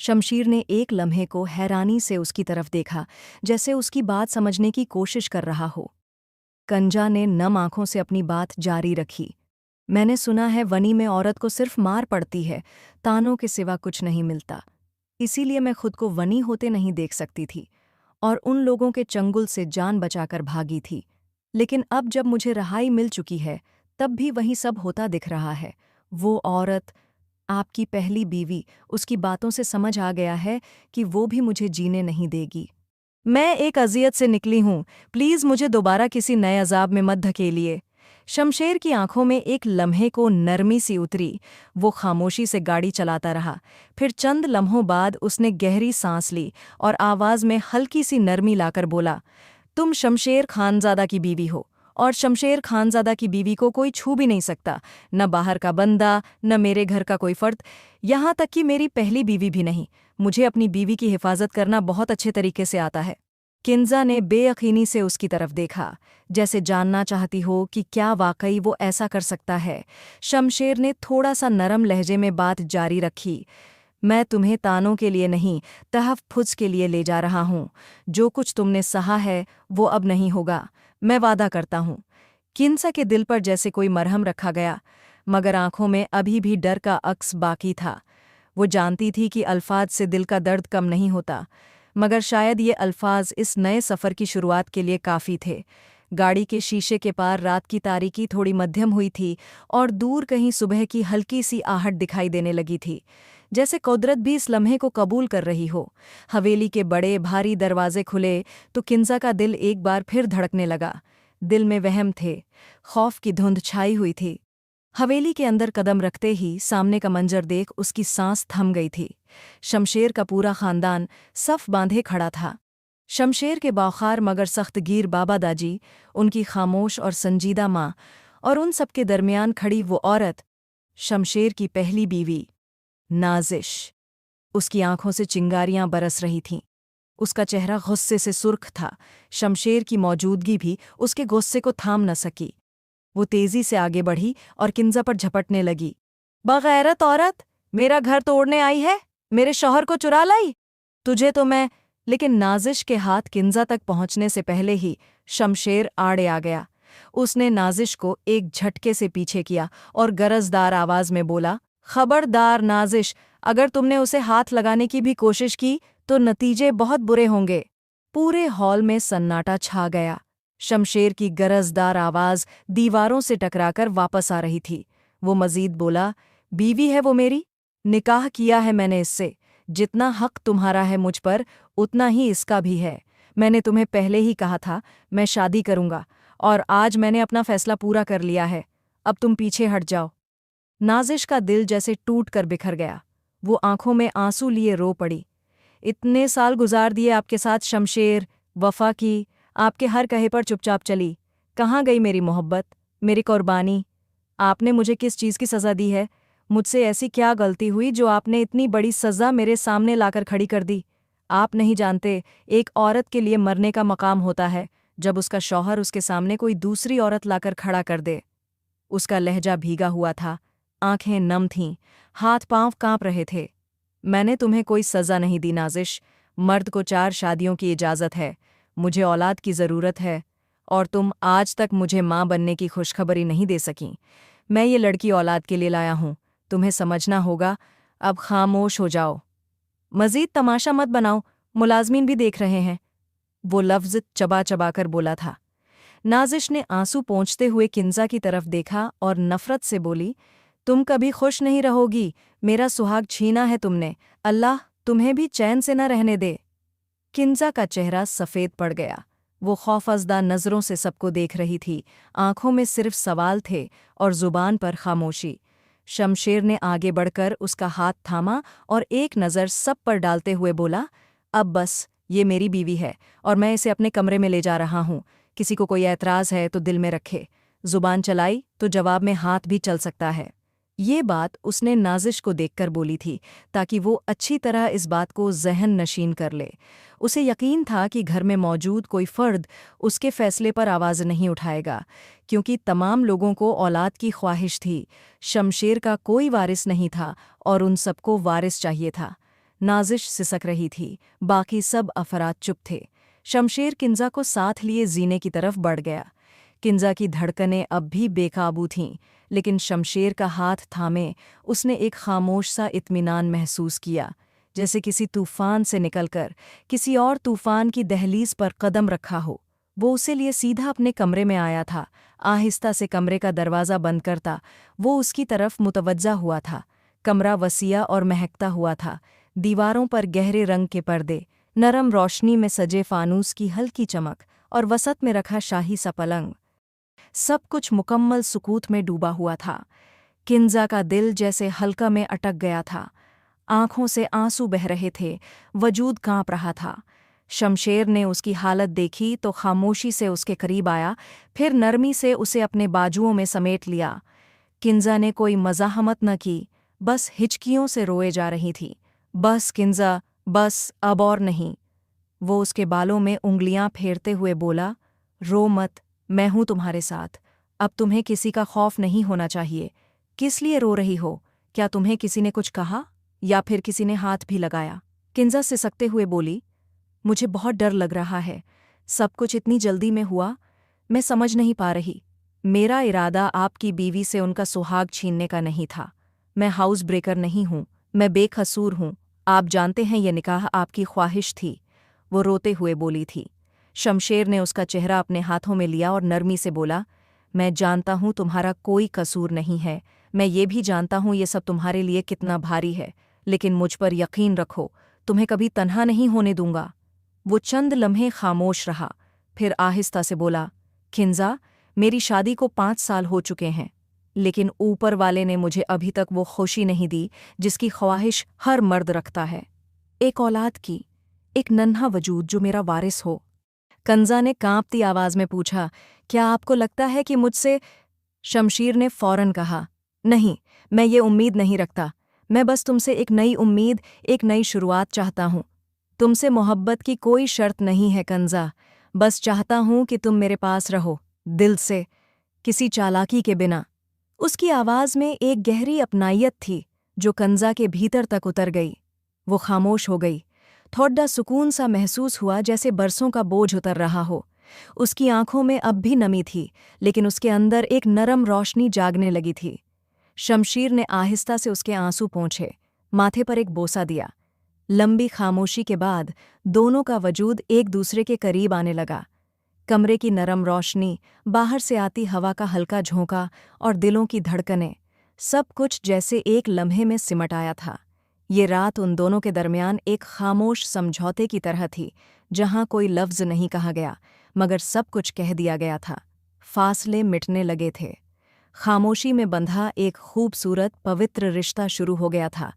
शमशीर ने एक लम्हे को हैरानी से उसकी तरफ देखा, जैसे उसकी बात समझने की कोशिश कर रहा हो। कंजा ने नम आंखों से अपनी बात जारी रखी। मैंने सुना है वनी में औरत को सिर्फ मार पड़ती है, तानों के सिवा कुछ नहीं मिलता। इसीलिए मैं खुद को वनी होते नहीं देख सकती थी और उन लोगों के चंगुल से जान बचाकर भागी थी। लेकिन अब जब मुझे रहाई मिल चुकी है, तब भी वही सब होता दिख रहा है। वो औरत, आपकी पहली बीवी, उसकी बातों से समझ आ गया है कि वो भी मुझे जीने नहीं देगी। मैं एक अज़ियत से निकली हूँ, प्लीज़ मुझे दोबारा किसी नए अज़ाब में मत धकेलिए। शमशेर की आंखों में एक लम्हे को नरमी सी उतरी। वो खामोशी से गाड़ी चलाता रहा। फिर चंद लम्हों बाद उसने गहरी सांस ली और आवाज़ में हल्की सी नरमी लाकर बोला, तुम शमशेर खानज़ादा की बीवी हो और शमशेर खानज़ादा की बीवी को कोई छू भी नहीं सकता, न बाहर का बंदा, न मेरे घर का कोई फर्द, यहाँ तक कि मेरी पहली बीवी भी नहीं। मुझे अपनी बीवी की हिफाजत करना बहुत अच्छे तरीके से आता है। किंजा ने बेयकीनी से उसकी तरफ देखा, जैसे जानना चाहती हो कि क्या वाकई वो ऐसा कर सकता है। शमशेर ने थोड़ा सा नरम लहजे में बात जारी रखी, मैं तुम्हें तानों के लिए नहीं, तहफ़्फ़ुज़ के लिए ले जा रहा हूँ। जो कुछ तुमने सहा है वो अब नहीं होगा, मैं वादा करता हूँ। किंसा के दिल पर जैसे कोई मरहम रखा गया, मगर आंखों में अभी भी डर का अक्स बाकी था। वो जानती थी कि अल्फाज से दिल का दर्द कम नहीं होता, मगर शायद ये अल्फाज इस नए सफ़र की शुरुआत के लिए काफ़ी थे। गाड़ी के शीशे के पार रात की तारीकी थोड़ी मध्यम हुई थी और दूर कहीं सुबह की हल्की सी आहट दिखाई देने लगी थी, जैसे कुदरत भी इस लम्हे को कबूल कर रही हो। हवेली के बड़े भारी दरवाजे खुले तो किंजा का दिल एक बार फिर धड़कने लगा। दिल में वहम थे, खौफ की धुंध छाई हुई थी। हवेली के अंदर कदम रखते ही सामने का मंजर देख उसकी सांस थम गई थी। शमशेर का पूरा खानदान सफ बांधे खड़ा था। शमशेर के बाखार मगर सख्तगीर बाबा दाजी, उनकी खामोश और संजीदा माँ, और उन सबके दरमियान खड़ी वो औरत, शमशेर की पहली बीवी नाज़िश। उसकी आंखों से चिंगारियां बरस रही थीं। उसका चेहरा गुस्से से सुर्ख था। शमशेर की मौजूदगी भी उसके गुस्से को थाम न सकी। वो तेजी से आगे बढ़ी और किंजा पर झपटने लगी। बगैरत औरत, मेरा घर तोड़ने आई है, मेरे शौहर को चुरा लाई। तुझे तो मैं। लेकिन नाज़िश के हाथ किंजा तक पहुंचने से पहले ही शमशेर आड़े आ गया। उसने नाज़िश को एक झटके से पीछे किया और गरजदार आवाज में बोला, खबरदार नाज़िश, अगर तुमने उसे हाथ लगाने की भी कोशिश की तो नतीजे बहुत बुरे होंगे। पूरे हॉल में सन्नाटा छा गया। शमशेर की गरजदार आवाज दीवारों से टकराकर वापस आ रही थी। वो मजीद बोला, बीवी है वो मेरी, निकाह किया है मैंने इससे। जितना हक तुम्हारा है मुझ पर, उतना ही इसका भी है। मैंने तुम्हें पहले ही कहा था मैं शादी करूंगा, और आज मैंने अपना फैसला पूरा कर लिया है। अब तुम पीछे हट जाओ। नाज़िश का दिल जैसे टूट कर बिखर गया। वो आंखों में आंसू लिए रो पड़ी। इतने साल गुजार दिए आपके साथ शमशेर, वफा की, आपके हर कहे पर चुपचाप चली। कहाँ गई मेरी मोहब्बत, मेरी कुर्बानी? आपने मुझे किस चीज़ की सज़ा दी है? मुझसे ऐसी क्या गलती हुई जो आपने इतनी बड़ी सज़ा मेरे सामने लाकर खड़ी कर दी? आप नहीं जानते, एक औरत के लिए मरने का मकाम होता है जब उसका शौहर उसके सामने कोई दूसरी औरत लाकर खड़ा कर दे। उसका लहजा भीगा हुआ था, आंखें नम थीं, हाथ पांव कांप रहे थे। मैंने तुम्हें कोई सज़ा नहीं दी नाज़िश। मर्द को 4 शादियों की इजाज़त है। मुझे औलाद की ज़रूरत है, और तुम आज तक मुझे माँ बनने की खुशखबरी नहीं दे सकीं। मैं ये लड़की औलाद के लिए लाया हूँ, तुम्हें समझना होगा। अब खामोश हो जाओ, मज़ीद तमाशा मत बनाओ, मुलाज़मीन भी देख रहे हैं। वो लफ्ज़ चबा चबा कर बोला था। नाजिश ने आंसू पोंछते हुए किंजा की तरफ देखा और नफरत से बोली, तुम कभी खुश नहीं रहोगी, मेरा सुहाग छीना है तुमने, अल्लाह तुम्हें भी चैन से न रहने दे। किंजा का चेहरा सफ़ेद पड़ गया। वो खौफजदा नज़रों से सबको देख रही थी, आंखों में सिर्फ सवाल थे और जुबान पर खामोशी। शमशेर ने आगे बढ़कर उसका हाथ थामा और एक नज़र सब पर डालते हुए बोला, अब बस, ये मेरी बीवी है और मैं इसे अपने कमरे में ले जा रहा हूँ। किसी को कोई ऐतराज़ है तो दिल में रखे, जुबान चलाई तो जवाब में हाथ भी चल सकता है। ये बात उसने नाजिश को देखकर बोली थी ताकि वो अच्छी तरह इस बात को ज़हन नशीन कर ले। उसे यकीन था कि घर में मौजूद कोई फ़र्द उसके फ़ैसले पर आवाज़ नहीं उठाएगा, क्योंकि तमाम लोगों को औलाद की ख्वाहिश थी। शमशेर का कोई वारिस नहीं था और उन सबको वारिस चाहिए था। नाजिश सिसक रही थी, बाकी सब अफराद चुप थे। शमशेर किंजा को साथ लिए जीने की तरफ बढ़ गया। किंजा की धड़कनें अब भी बेकाबू थीं, लेकिन शमशेर का हाथ थामे उसने एक खामोश सा इत्मीनान महसूस किया, जैसे किसी तूफान से निकलकर किसी और तूफान की दहलीज पर कदम रखा हो। वो उसे लिए सीधा अपने कमरे में आया था। आहिस्ता से कमरे का दरवाज़ा बंद करता वो उसकी तरफ मुतवज्जा हुआ था। कमरा वसीया और महकता हुआ था। दीवारों पर गहरे रंग के पर्दे, नरम रोशनी में सजे फानूस की हल्की चमक और वसत में रखा शाही सा पलंग, सब कुछ मुकम्मल सुकूत में डूबा हुआ था। किंजा का दिल जैसे हल्का में अटक गया था। आंखों से आंसू बह रहे थे, वजूद कांप रहा था। शमशेर ने उसकी हालत देखी तो खामोशी से उसके करीब आया, फिर नरमी से उसे अपने बाजुओं में समेट लिया। किंजा ने कोई मज़ाहमत न की, बस हिचकियों से रोए जा रही थी। बस किंजा, बस, अब और नहीं। वो उसके बालों में उंगलियां फेरते हुए बोला, रो मत, मैं हूं तुम्हारे साथ। अब तुम्हें किसी का खौफ नहीं होना चाहिए। किस लिए रो रही हो? क्या तुम्हें किसी ने कुछ कहा या फिर किसी ने हाथ भी लगाया? किंजा सिसकते हुए बोली, मुझे बहुत डर लग रहा है। सब कुछ इतनी जल्दी में हुआ, मैं समझ नहीं पा रही। मेरा इरादा आपकी बीवी से उनका सुहाग छीनने का नहीं था। मैं हाउस ब्रेकर नहीं हूँ, मैं बेकसूर हूँ। आप जानते हैं ये निकाह आपकी ख्वाहिश थी। वो रोते हुए बोली थी। शमशेर ने उसका चेहरा अपने हाथों में लिया और नरमी से बोला, मैं जानता हूँ तुम्हारा कोई कसूर नहीं है। मैं ये भी जानता हूँ ये सब तुम्हारे लिए कितना भारी है, लेकिन मुझ पर यकीन रखो, तुम्हें कभी तन्हा नहीं होने दूंगा। वो चंद लम्हे खामोश रहा, फिर आहिस्ता से बोला, खिंजा, मेरी शादी को 5 साल हो चुके हैं, लेकिन ऊपर वाले ने मुझे अभी तक वो खुशी नहीं दी जिसकी ख्वाहिश हर मर्द रखता है। एक औलाद की, एक नन्हा वजूद जो मेरा वारिस हो। कंजा ने कांपती आवाज में पूछा, क्या आपको लगता है कि मुझसे? शमशीर ने फौरन कहा, नहीं, मैं ये उम्मीद नहीं रखता। मैं बस तुमसे एक नई उम्मीद, एक नई शुरुआत चाहता हूँ। तुमसे मोहब्बत की कोई शर्त नहीं है कंजा, बस चाहता हूँ कि तुम मेरे पास रहो, दिल से, किसी चालाकी के बिना। उसकी आवाज़ में एक गहरी अपनायत थी जो कंजा के भीतर तक उतर गई। वो खामोश हो गई। थोड़ा सुकून सा महसूस हुआ, जैसे बरसों का बोझ उतर रहा हो। उसकी आंखों में अब भी नमी थी, लेकिन उसके अंदर एक नरम रोशनी जागने लगी थी। शमशीर ने आहिस्ता से उसके आंसू पोंछे, माथे पर एक बोसा दिया। लंबी खामोशी के बाद दोनों का वजूद एक दूसरे के करीब आने लगा। कमरे की नरम रोशनी, बाहर से आती हवा का हल्का झोंका और दिलों की धड़कनें, सब कुछ जैसे एक लम्हे में सिमट आया था। ये रात उन दोनों के दरमियान एक खामोश समझौते की तरह थी, जहां कोई लफ्ज़ नहीं कहा गया, मगर सब कुछ कह दिया गया था। फासले मिटने लगे थे। खामोशी में बंधा एक खूबसूरत, पवित्र रिश्ता शुरू हो गया था,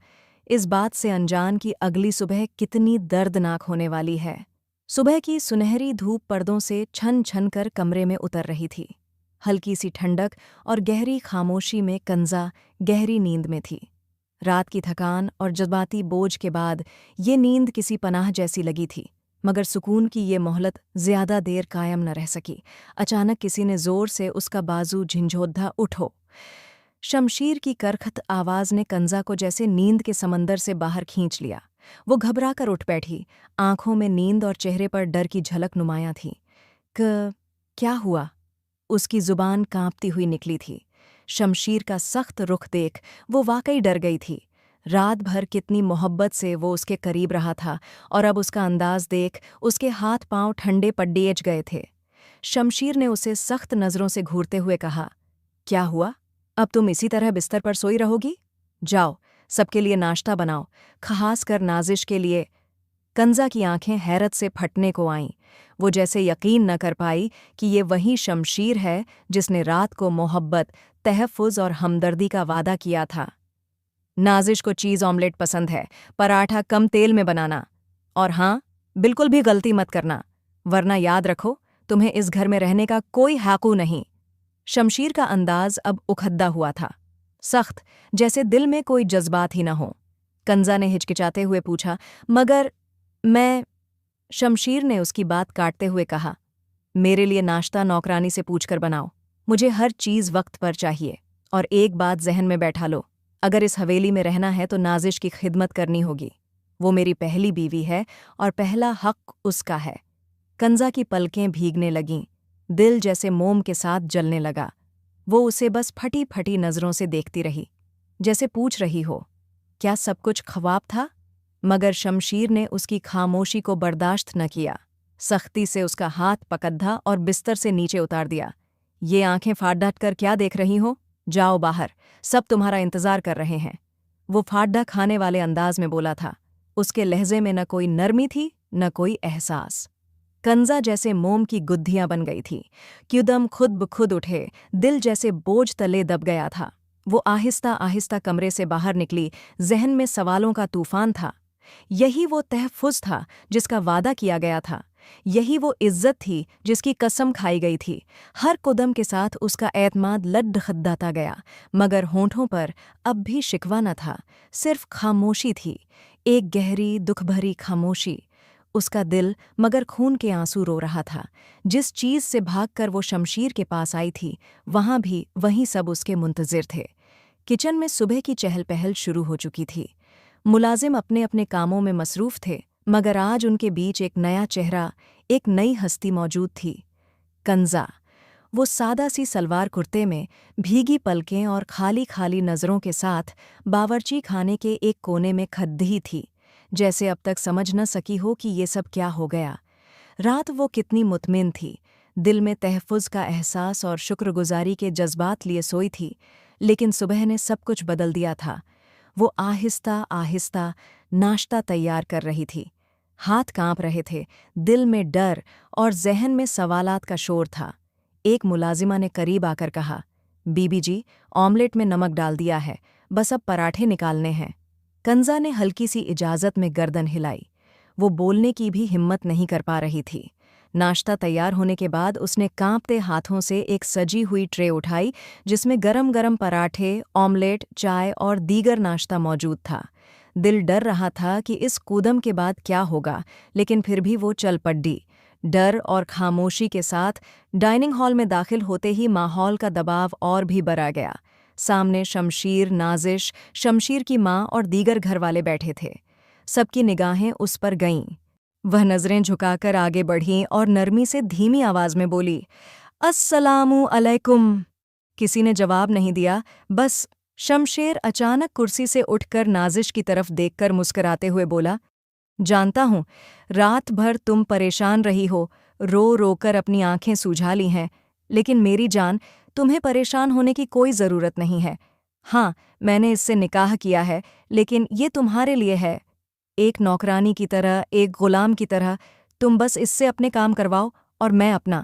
इस बात से अनजान कि अगली सुबह कितनी दर्दनाक होने वाली है। सुबह की सुनहरी धूप पर्दों से छन छन कर कमरे में उतर रही थी। हल्की सी ठंडक और गहरी खामोशी में कंजा गहरी नींद में थी। रात की थकान और जज्बाती बोझ के बाद ये नींद किसी पनाह जैसी लगी थी, मगर सुकून की ये मोहलत ज्यादा देर कायम न रह सकी। अचानक किसी ने जोर से उसका बाजू झिंझोद्धा, उठो। शमशीर की करखत आवाज ने कंजा को जैसे नींद के समंदर से बाहर खींच लिया। वो घबराकर उठ बैठी, आंखों में नींद और चेहरे पर डर की झलक नुमायां थी। क्या हुआ? उसकी जुबान कांपती हुई निकली थी। शमशीर का सख्त रुख देख वो वाकई डर गई थी। रात भर कितनी मोहब्बत से वो उसके करीब रहा था, और अब उसका अंदाज देख उसके हाथ पांव ठंडे पड्डेज गए थे। शमशीर ने उसे सख्त नज़रों से घूरते हुए कहा, क्या हुआ? अब तुम इसी तरह बिस्तर पर सोई रहोगी? जाओ, सबके लिए नाश्ता बनाओ, खास कर नाजिश के लिए। कंजा की आंखें हैरत से फटने को आईं। वो जैसे यकीन न कर पाई कि ये वही शमशीर है जिसने रात को मोहब्बत, तहफ़्फ़ुज़ और हमदर्दी का वादा किया था। नाजिश को चीज़ ऑमलेट पसंद है, पराठा कम तेल में बनाना। और हाँ, बिल्कुल भी गलती मत करना, वरना याद रखो, तुम्हें इस घर में रहने का कोई हाकू नहीं। शमशीर का अंदाज अब उखद्दा हुआ था, सख्त, जैसे दिल में कोई जज्बात ही न हो। कंजा ने हिचकिचाते हुए पूछा, मगर मैं... शमशीर ने उसकी बात काटते हुए कहा, मेरे लिए नाश्ता नौकरानी से पूछकर बनाओ। मुझे हर चीज़ वक्त पर चाहिए। और एक बात जहन में बैठा लो, अगर इस हवेली में रहना है तो नाजिश की खिदमत करनी होगी। वो मेरी पहली बीवी है और पहला हक उसका है। कंजा की पलकें भीगने लगीं, दिल जैसे मोम के साथ जलने लगा। वो उसे बस फटी फटी नज़रों से देखती रही, जैसे पूछ रही हो, क्या सब कुछ ख्वाब था? मगर शमशीर ने उसकी खामोशी को बर्दाश्त न किया। सख्ती से उसका हाथ पकड़ा और बिस्तर से नीचे उतार दिया। ये आंखें फाड़ कर क्या देख रही हो? जाओ बाहर, सब तुम्हारा इंतजार कर रहे हैं। वो फाड़ा खाने वाले अंदाज में बोला था। उसके लहजे में न कोई नरमी थी, न कोई एहसास। कंजा जैसे मोम की गुद्धियां बन गई थी, क्युदम खुद ब खुद उठे, दिल जैसे बोझ तले दब गया था। वो आहिस्ता आहिस्ता कमरे से बाहर निकली, जहन में सवालों का तूफान था। यही वो तहफ़्फ़ुज़ था जिसका वादा किया गया था, यही वो इज्जत थी जिसकी कसम खाई गई थी। हर कदम के साथ उसका एतमाद लड्डखद्दाता गया, मगर होंठों पर अब भी शिकवा न था, सिर्फ खामोशी थी, एक गहरी दुखभरी खामोशी। उसका दिल मगर खून के आंसू रो रहा था। जिस चीज़ से भागकर वो शमशीर के पास आई थी, वहाँ भी वहीं सब उसके मुंतज़िर थे। किचन में सुबह की चहल पहल शुरू हो चुकी थी। मुलाजिम अपने अपने कामों में मसरूफ़ थे, मगर आज उनके बीच एक नया चेहरा, एक नई हस्ती मौजूद थी। कंजा, वो सादा सी सलवार कुर्ते में, भीगी पलकें और खाली खाली नज़रों के साथ बावर्ची खाने के एक कोने में खद्दी थी, जैसे अब तक समझ न सकी हो कि ये सब क्या हो गया। रात वो कितनी मुतमिन थी, दिल में तहफ़्फ़ुज़ का एहसास और शुक्रगुजारी के जज्बात लिए सोई थी, लेकिन सुबह ने सब कुछ बदल दिया था। वो आहिस्ता आहिस्ता नाश्ता तैयार कर रही थी। हाथ कांप रहे थे, दिल में डर और जहन में सवालात का शोर था। एक मुलाजिमा ने करीब आकर कहा, बीबी जी, ऑमलेट में नमक डाल दिया है, बस अब पराठे निकालने हैं। कंजा ने हल्की सी इजाज़त में गर्दन हिलाई। वो बोलने की भी हिम्मत नहीं कर पा रही थी। नाश्ता तैयार होने के बाद उसने कांपते हाथों से एक सजी हुई ट्रे उठाई, जिसमें गरम गरम पराठे, ऑमलेट, चाय और दीगर नाश्ता मौजूद था। दिल डर रहा था कि इस कूदम के बाद क्या होगा, लेकिन फिर भी वो चल पड़ी। डर और खामोशी के साथ डाइनिंग हॉल में दाखिल होते ही माहौल का दबाव और भी बढ़ा गया। सामने शमशीर, नाजिश, शमशीर की माँ और दीगर घरवाले बैठे थे। सबकी निगाहें उस पर गईं। वह नज़रें झुकाकर आगे बढ़ी और नरमी से धीमी आवाज़ में बोली, अस्सलामु अलैकुम। किसी ने जवाब नहीं दिया, बस शमशेर अचानक कुर्सी से उठकर नाजिश की तरफ देखकर मुस्कुराते हुए बोला, जानता हूँ, रात भर तुम परेशान रही हो, रो रो कर अपनी आंखें सूझा ली हैं, लेकिन मेरी जान, तुम्हें परेशान होने की कोई ज़रूरत नहीं है। हाँ, मैंने इससे निकाह किया है, लेकिन ये तुम्हारे लिए है। एक नौकरानी की तरह, एक गुलाम की तरह, तुम बस इससे अपने काम करवाओ और मैं अपना।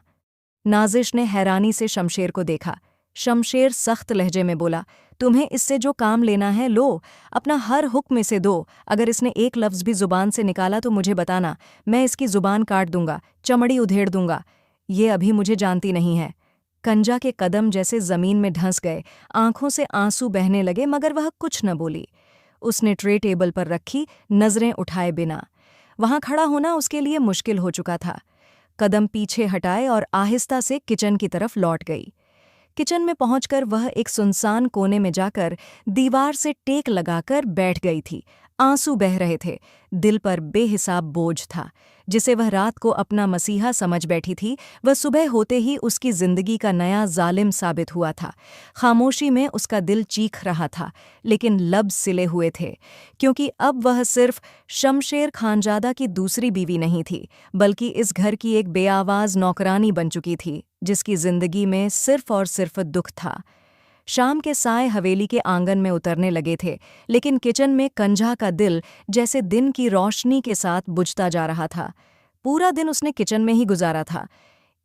नाजिश ने हैरानी से शमशेर को देखा। शमशेर सख्त लहजे में बोला, तुम्हें इससे जो काम लेना है लो, अपना हर हुक्म में से दो। अगर इसने एक लफ्ज़ भी ज़ुबान से निकाला तो मुझे बताना, मैं इसकी ज़ुबान काट दूंगा, चमड़ी उधेड़ दूंगा। ये अभी मुझे जानती नहीं है। कंजा के कदम जैसे ज़मीन में ढंस गए, आंखों से आंसू बहने लगे, मगर वह कुछ न बोली। उसने ट्रे टेबल पर रखी, नज़रें उठाए बिना। वहाँ खड़ा होना उसके लिए मुश्किल हो चुका था। कदम पीछे हटाए और आहिस्ता से किचन की तरफ लौट गई। किचन में पहुंचकर वह एक सुनसान कोने में जाकर दीवार से टेक लगाकर बैठ गई थी। आंसू बह रहे थे, दिल पर बेहिसाब बोझ था। जिसे वह रात को अपना मसीहा समझ बैठी थी, वह सुबह होते ही उसकी जिंदगी का नया जालिम साबित हुआ था। खामोशी में उसका दिल चीख रहा था, लेकिन लब सिले हुए थे, क्योंकि अब वह सिर्फ शमशेर खानजादा की दूसरी बीवी नहीं थी, बल्कि इस घर की एक बेआवाज नौकरानी बन चुकी थी, जिसकी जिंदगी में सिर्फ और सिर्फ दुख था। शाम के साए हवेली के आंगन में उतरने लगे थे, लेकिन किचन में कंजा का दिल जैसे दिन की रोशनी के साथ बुझता जा रहा था। पूरा दिन उसने किचन में ही गुजारा था।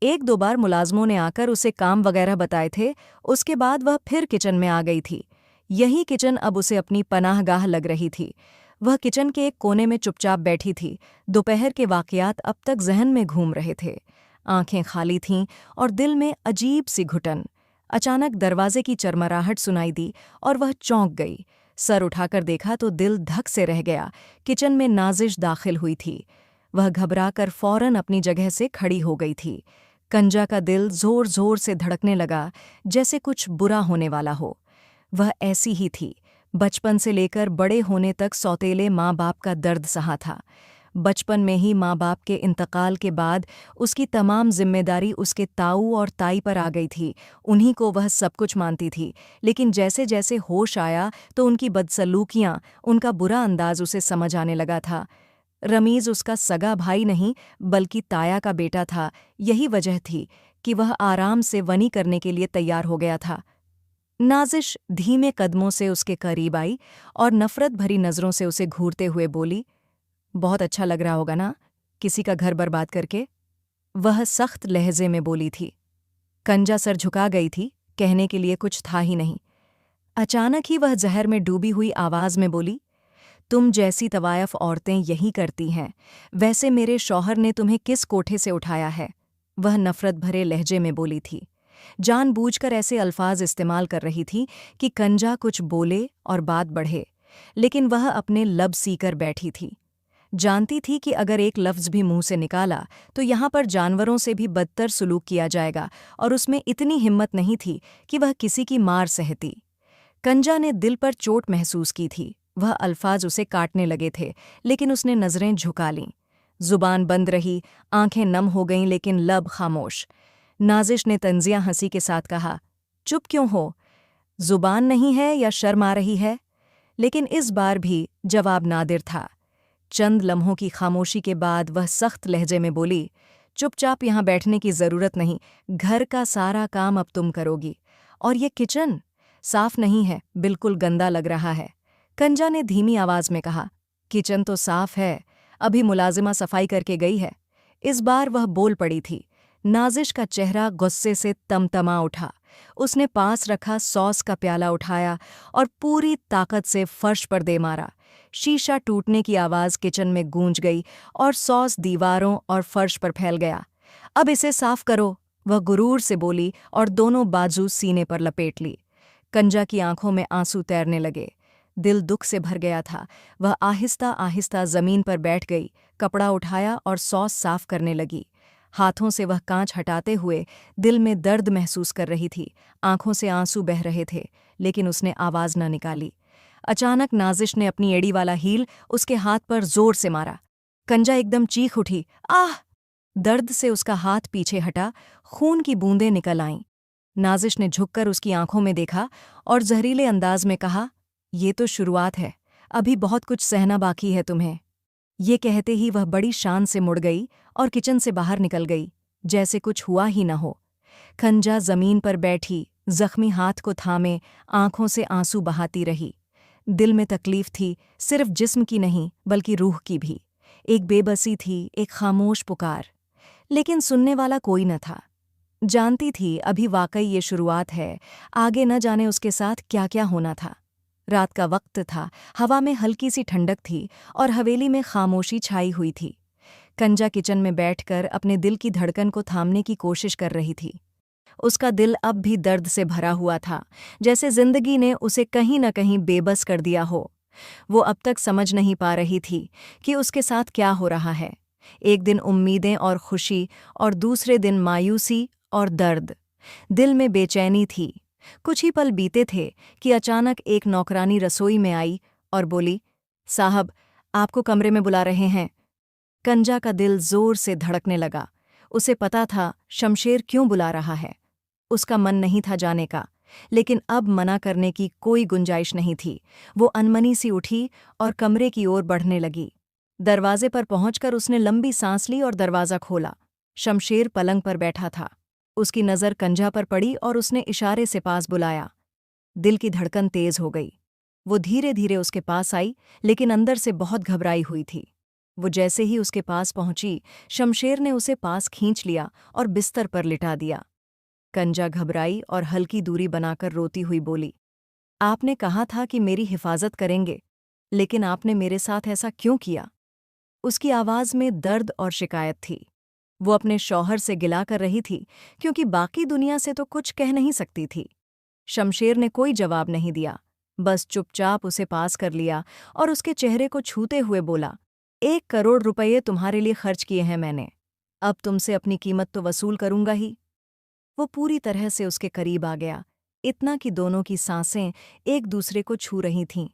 एक दो बार मुलाजमों ने आकर उसे काम वगैरह बताए थे, उसके बाद वह फिर किचन में आ गई थी। यही किचन अब उसे अपनी पनाहगाह लग रही थी। वह किचन के एक कोने में चुपचाप बैठी थी। दोपहर के वाकयात अब तक जहन में घूम रहे थे। आंखें खाली थीं और दिल में अजीब सी घुटन। अचानक दरवाजे की चरमराहट सुनाई दी और वह चौंक गई। सर उठाकर देखा तो दिल धक से रह गया। किचन में नाजिश दाखिल हुई थी। वह घबराकर फौरन अपनी जगह से खड़ी हो गई थी। कंजा का दिल जोर जोर से धड़कने लगा, जैसे कुछ बुरा होने वाला हो। वह ऐसी ही थी। बचपन से लेकर बड़े होने तक सौतेले माँ बाप का दर्द सहा था। बचपन में ही माँ बाप के इंतकाल के बाद उसकी तमाम जिम्मेदारी उसके ताऊ और ताई पर आ गई थी। उन्हीं को वह सब कुछ मानती थी, लेकिन जैसे जैसे होश आया तो उनकी बदसलूकियाँ, उनका बुरा अंदाज उसे समझ आने लगा था। रमीज़ उसका सगा भाई नहीं, बल्कि ताया का बेटा था। यही वजह थी कि वह आराम से वनी करने के लिए तैयार हो गया था। नाजिश धीमे कदमों से उसके करीब आई और नफरत भरी नज़रों से उसे घूरते हुए बोली, बहुत अच्छा लग रहा होगा ना, किसी का घर बर्बाद करके। वह सख्त लहजे में बोली थी। कंजा सर झुका गई थी, कहने के लिए कुछ था ही नहीं। अचानक ही वह जहर में डूबी हुई आवाज में बोली, तुम जैसी तवायफ औरतें यही करती हैं, वैसे मेरे शौहर ने तुम्हें किस कोठे से उठाया है? वह नफरत भरे लहजे में बोली थी। जानबूझकर ऐसे अल्फाज इस्तेमाल कर रही थी कि कंजा कुछ बोले और बात बढ़े, लेकिन वह अपने लब सीकर बैठी थी। जानती थी कि अगर एक लफ्ज़ भी मुंह से निकाला तो यहाँ पर जानवरों से भी बदतर सुलूक किया जाएगा, और उसमें इतनी हिम्मत नहीं थी कि वह किसी की मार सहती। कंजा ने दिल पर चोट महसूस की थी। वह अल्फाज उसे काटने लगे थे, लेकिन उसने नज़रें झुका लीं। जुबान बंद रही, आंखें नम हो गईं, लेकिन लब खामोश। नाजिश ने तंजिया हंसी के साथ कहा, चुप क्यों हो? जुबान नहीं है या शर्म आ रही है? लेकिन इस बार भी जवाब नादिर था। चंद लम्हों की खामोशी के बाद वह सख्त लहजे में बोली, चुपचाप यहाँ बैठने की ज़रूरत नहीं, घर का सारा काम अब तुम करोगी। और ये किचन साफ नहीं है, बिल्कुल गंदा लग रहा है। कंजा ने धीमी आवाज़ में कहा, किचन तो साफ है, अभी मुलाजिमा सफाई करके गई है। इस बार वह बोल पड़ी थी। नाजिश का चेहरा गुस्से से तमतमा उठा। उसने पास रखा सॉस का प्याला उठाया और पूरी ताकत से फर्श पर दे मारा। शीशा टूटने की आवाज़ किचन में गूंज गई और सॉस दीवारों और फर्श पर फैल गया। अब इसे साफ करो, वह गुरूर से बोली और दोनों बाजू सीने पर लपेट ली। कंजा की आंखों में आंसू तैरने लगे। दिल दुख से भर गया था। वह आहिस्ता आहिस्ता जमीन पर बैठ गई, कपड़ा उठाया और सॉस साफ करने लगी। हाथों से वह कांच हटाते हुए दिल में दर्द महसूस कर रही थी। आंखों से आंसू बह रहे थे, लेकिन उसने आवाज़ न निकाली। अचानक नाजिश ने अपनी एड़ी वाला हील उसके हाथ पर जोर से मारा। कंजा एकदम चीख उठी, आह! दर्द से उसका हाथ पीछे हटा, खून की बूंदें निकल आईं। नाजिश ने झुककर उसकी आंखों में देखा और जहरीले अंदाज में कहा, ये तो शुरुआत है, अभी बहुत कुछ सहना बाकी है तुम्हें। ये कहते ही वह बड़ी शान से मुड़ गई और किचन से बाहर निकल गई, जैसे कुछ हुआ ही न हो। कंजा जमीन पर बैठी, जख्मी हाथ को थामे, आंखों से आंसू बहाती रही। दिल में तकलीफ थी, सिर्फ जिस्म की नहीं बल्कि रूह की भी। एक बेबसी थी, एक खामोश पुकार, लेकिन सुनने वाला कोई न था। जानती थी अभी वाकई ये शुरुआत है, आगे न जाने उसके साथ क्या क्या होना था। रात का वक्त था, हवा में हल्की सी ठंडक थी और हवेली में खामोशी छाई हुई थी। कंजा किचन में बैठकर अपने दिल की धड़कन को थामने की कोशिश कर रही थी। उसका दिल अब भी दर्द से भरा हुआ था, जैसे जिंदगी ने उसे कहीं न कहीं बेबस कर दिया हो। वो अब तक समझ नहीं पा रही थी कि उसके साथ क्या हो रहा है। एक दिन उम्मीदें और खुशी, और दूसरे दिन मायूसी और दर्द। दिल में बेचैनी थी। कुछ ही पल बीते थे कि अचानक एक नौकरानी रसोई में आई और बोली, साहब, आपको कमरे में बुला रहे हैं। कंजा का दिल जोर से धड़कने लगा। उसे पता था शमशेर क्यों बुला रहा है। उसका मन नहीं था जाने का, लेकिन अब मना करने की कोई गुंजाइश नहीं थी। वो अनमनी सी उठी और कमरे की ओर बढ़ने लगी। दरवाजे पर पहुंचकर उसने लंबी सांस ली और दरवाज़ा खोला। शमशेर पलंग पर बैठा था। उसकी नज़र कंजा पर पड़ी और उसने इशारे से पास बुलाया। दिल की धड़कन तेज हो गई। वो धीरे धीरे उसके पास आई, लेकिन अंदर से बहुत घबराई हुई थी। वो जैसे ही उसके पास पहुंची, शमशेर ने उसे पास खींच लिया और बिस्तर पर लिटा दिया। कंजा घबराई और हल्की दूरी बनाकर रोती हुई बोली, आपने कहा था कि मेरी हिफाजत करेंगे, लेकिन आपने मेरे साथ ऐसा क्यों किया? उसकी आवाज़ में दर्द और शिकायत थी। वो अपने शौहर से गिला कर रही थी, क्योंकि बाकी दुनिया से तो कुछ कह नहीं सकती थी। शमशेर ने कोई जवाब नहीं दिया, बस चुपचाप उसे पास कर लिया और उसके चेहरे को छूते हुए बोला, 1 करोड़ रुपये तुम्हारे लिए खर्च किए हैं मैंने। अब तुमसे अपनी कीमत तो वसूल करूंगा ही। वो पूरी तरह से उसके करीब आ गया, इतना कि दोनों की सांसें एक दूसरे को छू रही थीं।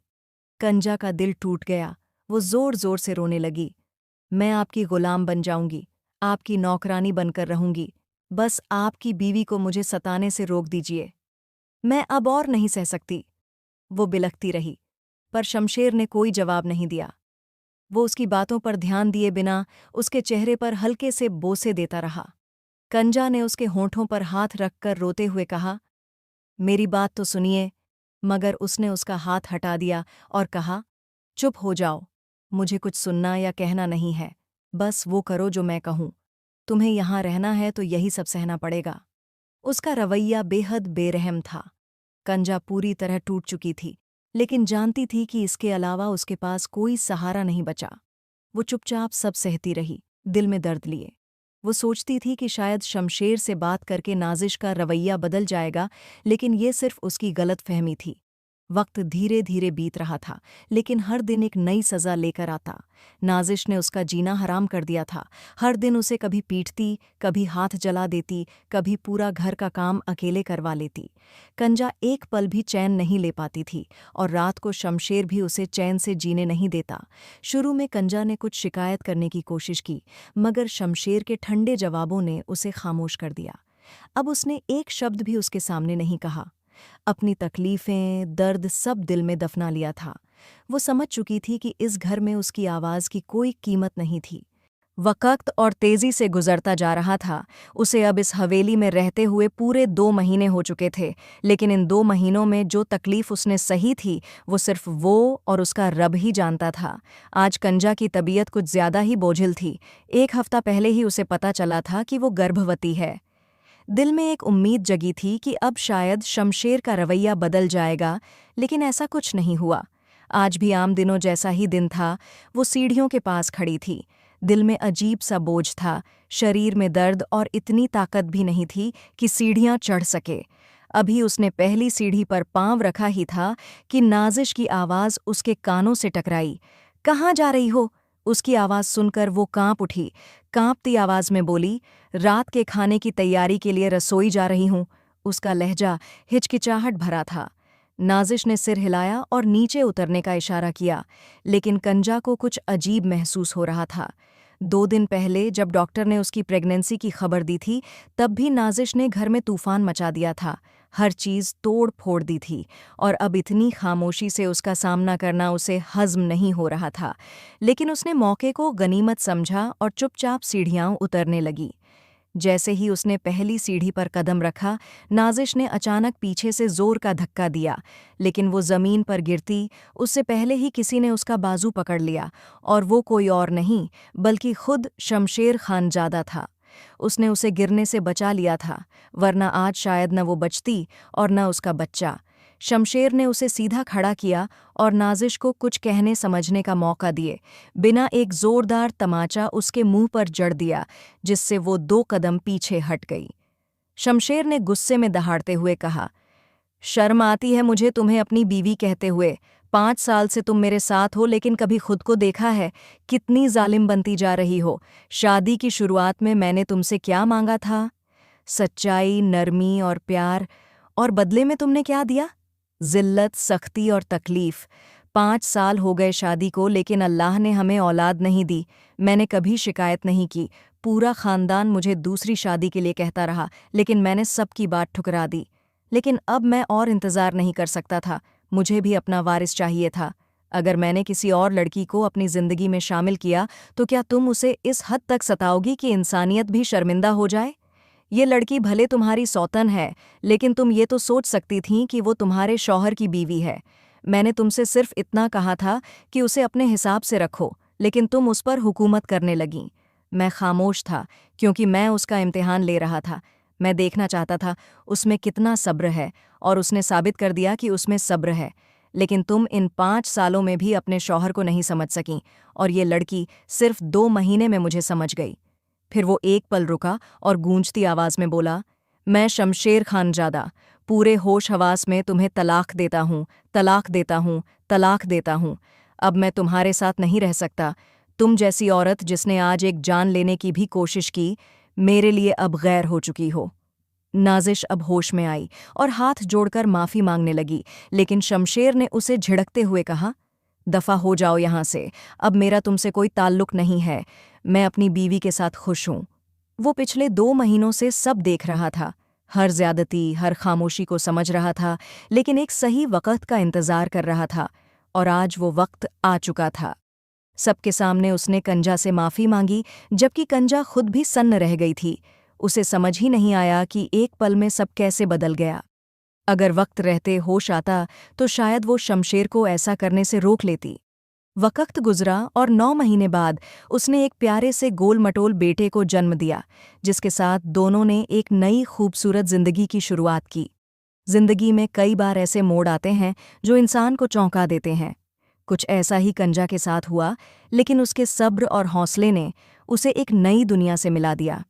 कंजा का दिल टूट गया। वो जोर जोर से रोने लगी। मैं आपकी गुलाम बन जाऊंगी, आपकी नौकरानी बनकर रहूंगी। बस आपकी बीवी को मुझे सताने से रोक दीजिए। मैं अब और नहीं सह सकती। वो बिलखती रही, पर शमशेर ने कोई जवाब नहीं दिया। वो उसकी बातों पर ध्यान दिए बिना उसके चेहरे पर हल्के से बोसे देता रहा। कंजा ने उसके होंठों पर हाथ रखकर रोते हुए कहा, मेरी बात तो सुनिए। मगर उसने उसका हाथ हटा दिया और कहा, चुप हो जाओ। मुझे कुछ सुनना या कहना नहीं है। बस वो करो जो मैं कहूं। तुम्हें यहां रहना है तो यही सब सहना पड़ेगा। उसका रवैया बेहद बेरहम था। कंजा पूरी तरह टूट चुकी थी, लेकिन जानती थी कि इसके अलावा उसके पास कोई सहारा नहीं बचा। वो चुपचाप सब सहती रही, दिल में दर्द लिए। वो सोचती थी कि शायद शमशेर से बात करके नाजिश का रवैया बदल जाएगा, लेकिन ये सिर्फ उसकी गलतफहमी थी। वक्त धीरे धीरे बीत रहा था, लेकिन हर दिन एक नई सज़ा लेकर आता। नाजिश ने उसका जीना हराम कर दिया था। हर दिन उसे कभी पीटती, कभी हाथ जला देती, कभी पूरा घर का काम अकेले करवा लेती। कंजा एक पल भी चैन नहीं ले पाती थी, और रात को शमशेर भी उसे चैन से जीने नहीं देता। शुरू में कंजा ने कुछ शिकायत करने की कोशिश की, मगर शमशेर के ठंडे जवाबों ने उसे खामोश कर दिया। अब उसने एक शब्द भी उसके सामने नहीं कहा। अपनी तकलीफें, दर्द सब दिल में दफना लिया था। वो समझ चुकी थी कि इस घर में उसकी आवाज़ की कोई कीमत नहीं थी। वक़्त और तेज़ी से गुज़रता जा रहा था। उसे अब इस हवेली में रहते हुए पूरे 2 महीने हो चुके थे, लेकिन इन 2 महीनों में जो तकलीफ़ उसने सही थी, वो सिर्फ वो और उसका रब ही जानता था। आज कंजा की तबीयत कुछ ज़्यादा ही बोझिल थी। 1 हफ़्ता पहले ही उसे पता चला था कि वो गर्भवती है। दिल में एक उम्मीद जगी थी कि अब शायद शमशेर का रवैया बदल जाएगा, लेकिन ऐसा कुछ नहीं हुआ। आज भी आम दिनों जैसा ही दिन था। वो सीढ़ियों के पास खड़ी थी। दिल में अजीब सा बोझ था, शरीर में दर्द और इतनी ताकत भी नहीं थी कि सीढ़ियां चढ़ सके। अभी उसने पहली सीढ़ी पर पांव रखा ही था कि नाजिश की आवाज़ उसके कानों से टकराई। कहाँ जा रही हो? उसकी आवाज़ सुनकर वो कांप उठी। कांपती आवाज़ में बोली, रात के खाने की तैयारी के लिए रसोई जा रही हूँ। उसका लहजा हिचकिचाहट भरा था। नाजिश ने सिर हिलाया और नीचे उतरने का इशारा किया, लेकिन कंजा को कुछ अजीब महसूस हो रहा था। 2 दिन पहले जब डॉक्टर ने उसकी प्रेगनेंसी की खबर दी थी, तब भी नाजिश ने घर में तूफान मचा दिया था। हर चीज़ तोड़ फोड़ दी थी, और अब इतनी खामोशी से उसका सामना करना उसे हज़म नहीं हो रहा था। लेकिन उसने मौके को गनीमत समझा और चुपचाप सीढ़ियाँ उतरने लगी। जैसे ही उसने पहली सीढ़ी पर कदम रखा, नाजिश ने अचानक पीछे से जोर का धक्का दिया, लेकिन वो ज़मीन पर गिरती उससे पहले ही किसी ने उसका बाजू पकड़ लिया, और वो कोई और नहीं बल्कि खुद शमशेर खानजादा था। उसने उसे गिरने से बचा लिया था, वरना आज शायद न वो बचती और न उसका बच्चा। शमशेर ने उसे सीधा खड़ा किया और नाजिश को कुछ कहने समझने का मौका दिए बिना एक जोरदार तमाचा उसके मुंह पर जड़ दिया, जिससे वो 2 कदम पीछे हट गई। शमशेर ने गुस्से में दहाड़ते हुए कहा, शर्म आती है मुझे तुम्हें अपनी बीवी कहते हुए। 5 साल से तुम मेरे साथ हो, लेकिन कभी खुद को देखा है? कितनी जालिम बनती जा रही हो। शादी की शुरुआत में मैंने तुमसे क्या मांगा था? सच्चाई, नरमी और प्यार। और बदले में तुमने क्या दिया? जिल्लत, सख्ती और तकलीफ। 5 साल हो गए शादी को, लेकिन अल्लाह ने हमें औलाद नहीं दी। मैंने कभी शिकायत नहीं की। पूरा खानदान मुझे दूसरी शादी के लिए कहता रहा, लेकिन मैंने सबकी बात ठुकरा दी। लेकिन अब मैं और इंतज़ार नहीं कर सकता था। मुझे भी अपना वारिस चाहिए था। अगर मैंने किसी और लड़की को अपनी ज़िंदगी में शामिल किया, तो क्या तुम उसे इस हद तक सताओगी कि इंसानियत भी शर्मिंदा हो जाए? ये लड़की भले तुम्हारी सौतन है, लेकिन तुम ये तो सोच सकती थीं कि वो तुम्हारे शौहर की बीवी है। मैंने तुमसे सिर्फ इतना कहा था कि उसे अपने हिसाब से रखो, लेकिन तुम उस पर हुकूमत करने लगीं। मैं खामोश था, क्योंकि मैं उसका इम्तिहान ले रहा था। मैं देखना चाहता था उसमें कितना सब्र है, और उसने साबित कर दिया कि उसमें सब्र है। लेकिन तुम इन 5 सालों में भी अपने शौहर को नहीं समझ सकीं, और ये लड़की सिर्फ 2 महीने में मुझे समझ गई। फिर वो एक पल रुका और गूंजती आवाज में बोला, मैं शमशेर खानजादा पूरे होश हवास में तुम्हें तलाक देता हूँ, तलाक देता हूँ, तलाक देता हूँ। अब मैं तुम्हारे साथ नहीं रह सकता। तुम जैसी औरत जिसने आज एक जान लेने की भी कोशिश की, मेरे लिए अब गैर हो चुकी हो। नाजिश अब होश में आई और हाथ जोड़कर माफी मांगने लगी, लेकिन शमशेर ने उसे झिड़कते हुए कहा, दफा हो जाओ यहाँ से, अब मेरा तुमसे कोई ताल्लुक नहीं है। मैं अपनी बीवी के साथ खुश हूँ। वो पिछले 2 महीनों से सब देख रहा था, हर ज्यादती, हर खामोशी को समझ रहा था, लेकिन एक सही वक्त का इंतजार कर रहा था, और आज वो वक्त आ चुका था। सबके सामने उसने कंजा से माफी मांगी, जबकि कंजा खुद भी सन्न रह गई थी। उसे समझ ही नहीं आया कि एक पल में सब कैसे बदल गया। अगर वक्त रहते होश आता, तो शायद वो शमशेर को ऐसा करने से रोक लेती। वक्त गुजरा और 9 महीने बाद उसने एक प्यारे से गोल मटोल बेटे को जन्म दिया, जिसके साथ दोनों ने एक नई खूबसूरत जिंदगी की शुरुआत की। जिंदगी में कई बार ऐसे मोड़ आते हैं जो इंसान को चौंका देते हैं। कुछ ऐसा ही कंजा के साथ हुआ, लेकिन उसके सब्र और हौसले ने उसे एक नई दुनिया से मिला दिया।